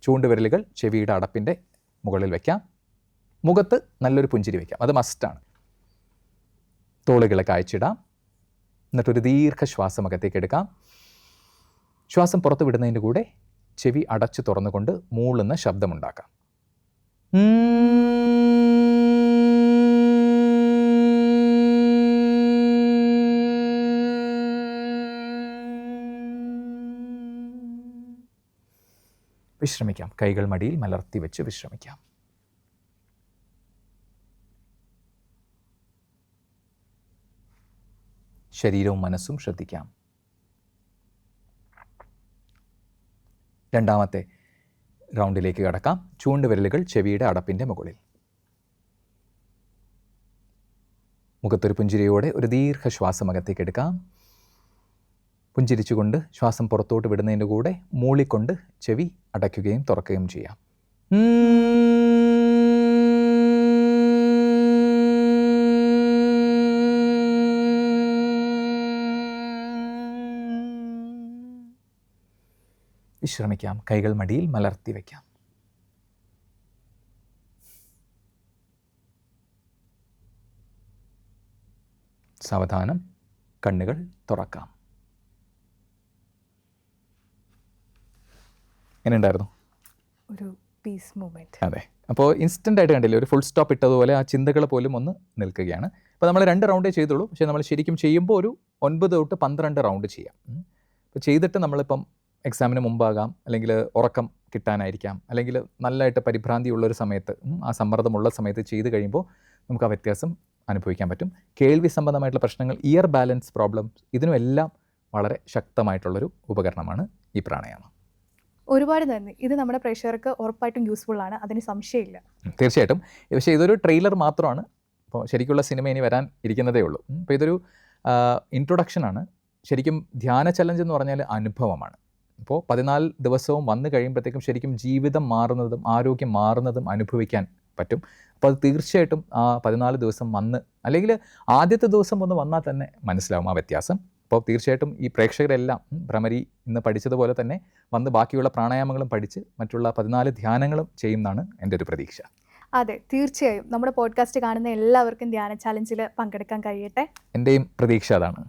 ചൂണ്ടുവിരലുകൾ ചെവിയുടെ അടപ്പിൻ്റെ മുകളിൽ വയ്ക്കാം. മുഖത്ത് നല്ലൊരു പുഞ്ചിരി വയ്ക്കാം, അത് മസ്റ്റാണ്. തോളുകളെ കായ്ച്ചിടാം. എന്നിട്ടൊരു ദീർഘശ്വാസം അകത്തേക്ക് എടുക്കാം. ശ്വാസം പുറത്ത് വിടുന്നതിൻ്റെ കൂടെ ചെവി അടച്ചു തുറന്നുകൊണ്ട് മൂളുന്ന ശബ്ദമുണ്ടാക്കാം. വിശ്രമിക്കാം. കൈകൾ മടിയിൽ മലർത്തി വെച്ച് വിശ്രമിക്കാം. ശരീരവും മനസ്സും ശ്രദ്ധിക്കാം. രണ്ടാമത്തെ റൗണ്ടിലേക്ക് കടക്കാം. ചൂണ്ടുവിരലുകൾ ചെവിയുടെ അടപ്പിൻ്റെ മുകളിൽ. മുഖത്തൊരു പുഞ്ചിരിയോടെ ഒരു ദീർഘശ്വാസം അകത്തേക്ക് എടുക്കാം. പുഞ്ചിരിച്ചുകൊണ്ട് ശ്വാസം പുറത്തോട്ട് വിടുന്നതിൻ്റെ കൂടെ മൂളിക്കൊണ്ട് ചെവി അടയ്ക്കുകയും തുറക്കുകയും ചെയ്യാം. വിശ്രമിക്കാം. കൈകൾ മടിയിൽ മലർത്തി വയ്ക്കാം. സാവധാനം കണ്ണുകൾ തുറക്കാം. എങ്ങനെയുണ്ടായിരുന്നു? ഒരു പീസ് മൂമെൻറ്റ്. അതെ. അപ്പോൾ ഇൻസ്റ്റൻ്റ് ആയിട്ട് കണ്ടില്ലേ, ഒരു ഫുൾ സ്റ്റോപ്പ് ഇട്ടതുപോലെ ആ ചിന്തകൾ പോലും ഒന്ന് നിൽക്കുകയാണ്. അപ്പോൾ നമ്മൾ 2 റൗണ്ടേ ചെയ്തുള്ളൂ. പക്ഷേ നമ്മൾ ശരിക്കും ചെയ്യുമ്പോൾ ഒരു 9 തൊട്ട് 12 റൗണ്ട് ചെയ്യാം. അപ്പോൾ ചെയ്തിട്ട് നമ്മളിപ്പം എക്സാമിന് മുമ്പാകാം, അല്ലെങ്കിൽ ഉറക്കം കിട്ടാനായിരിക്കാം, അല്ലെങ്കിൽ നല്ലതായിട്ട് പരിഭ്രാന്തിയുള്ളൊരു സമയത്ത്, ആ സമ്മർദ്ദമുള്ള സമയത്ത് ചെയ്ത് കഴിയുമ്പോൾ നമുക്ക് ആ വ്യത്യാസം അനുഭവിക്കാൻ പറ്റും. കേൾവി സംബന്ധമായിട്ടുള്ള പ്രശ്നങ്ങൾ, ഇയർ ബാലൻസ് പ്രോബ്ലംസ്, ഇതിനുമെല്ലാം വളരെ ശക്തമായിട്ടുള്ളൊരു ഉപകരണമാണ് ഈ പ്രാണായാമം. ഒരുപാട് നന്ദി. ഇത് നമ്മുടെ പ്രേക്ഷകർക്ക് ഉറപ്പായിട്ടും യൂസ്ഫുൾ ആണ്, അതിന് സംശയമില്ല. തീർച്ചയായിട്ടും. പക്ഷേ ഇതൊരു ട്രെയിലർ മാത്രമാണ്. അപ്പോൾ ശരിക്കുള്ള സിനിമ ഇനി വരാൻ ഇരിക്കുന്നതേ ഉള്ളൂ. അപ്പോൾ ഇതൊരു ഇൻട്രൊഡക്ഷനാണ്. ശരിക്കും ധ്യാന ചലഞ്ച് എന്ന് പറഞ്ഞാൽ അനുഭവമാണ്. അപ്പോൾ 14 ദിവസവും വന്നു കഴിയുമ്പോഴത്തേക്കും ശരിക്കും ജീവിതം മാറുന്നതും ആരോഗ്യം മാറുന്നതും അനുഭവിക്കാൻ പറ്റും. അപ്പോൾ അത് തീർച്ചയായിട്ടും ആ 14 ദിവസം വന്ന്, അല്ലെങ്കിൽ ആദ്യത്തെ ദിവസം ഒന്ന് വന്നാൽ തന്നെ മനസ്സിലാവും ആ വ്യത്യാസം. അപ്പോൾ തീർച്ചയായിട്ടും ഈ പ്രേക്ഷകരെല്ലാം ഭ്രമരി ഇന്ന് പഠിച്ചതുപോലെ തന്നെ വന്ന് ബാക്കിയുള്ള പ്രാണായാമങ്ങളും പഠിച്ച് മറ്റുള്ള 14 ധ്യാനങ്ങളും ചെയ്യുമെന്നാണ് എൻ്റെ ഒരു പ്രതീക്ഷ. അതെ, തീർച്ചയായും നമ്മുടെ പോഡ്കാസ്റ്റ് കാണുന്ന എല്ലാവർക്കും ധ്യാന ചാലഞ്ചിൽ പങ്കെടുക്കാൻ കഴിയട്ടെ. എൻ്റെയും പ്രതീക്ഷ അതാണ്.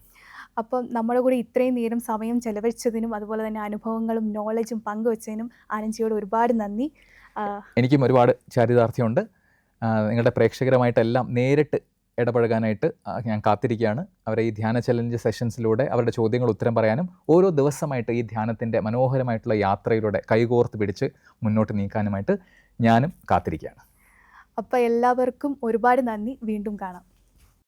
അപ്പം നമ്മുടെ കൂടെ ഇത്രയും നേരം സമയം ചെലവഴിച്ചതിനും അതുപോലെ തന്നെ അനുഭവങ്ങളും നോളജും പങ്കുവച്ചതിനും ആനന്ദിയോട് ഒരുപാട് നന്ദി. എനിക്കും ഒരുപാട് ചാരിതാർത്ഥ്യമുണ്ട്. നിങ്ങളുടെ പ്രേക്ഷകരുമായിട്ടെല്ലാം നേരിട്ട് ഇടപഴകാനായിട്ട് ഞാൻ കാത്തിരിക്കുകയാണ്. അവരെ ഈ ധ്യാന ചലഞ്ച് സെഷൻസിലൂടെ അവരുടെ ചോദ്യങ്ങൾ ഉത്തരം പറയാനും ഓരോ ദിവസമായിട്ട് ഈ ധ്യാനത്തിൻ്റെ മനോഹരമായിട്ടുള്ള യാത്രയിലൂടെ കൈകോർത്ത് പിടിച്ച് മുന്നോട്ട് നീക്കാനുമായിട്ട് ഞാനും കാത്തിരിക്കുകയാണ്. അപ്പോൾ എല്ലാവർക്കും ഒരുപാട് നന്ദി. വീണ്ടും കാണാം.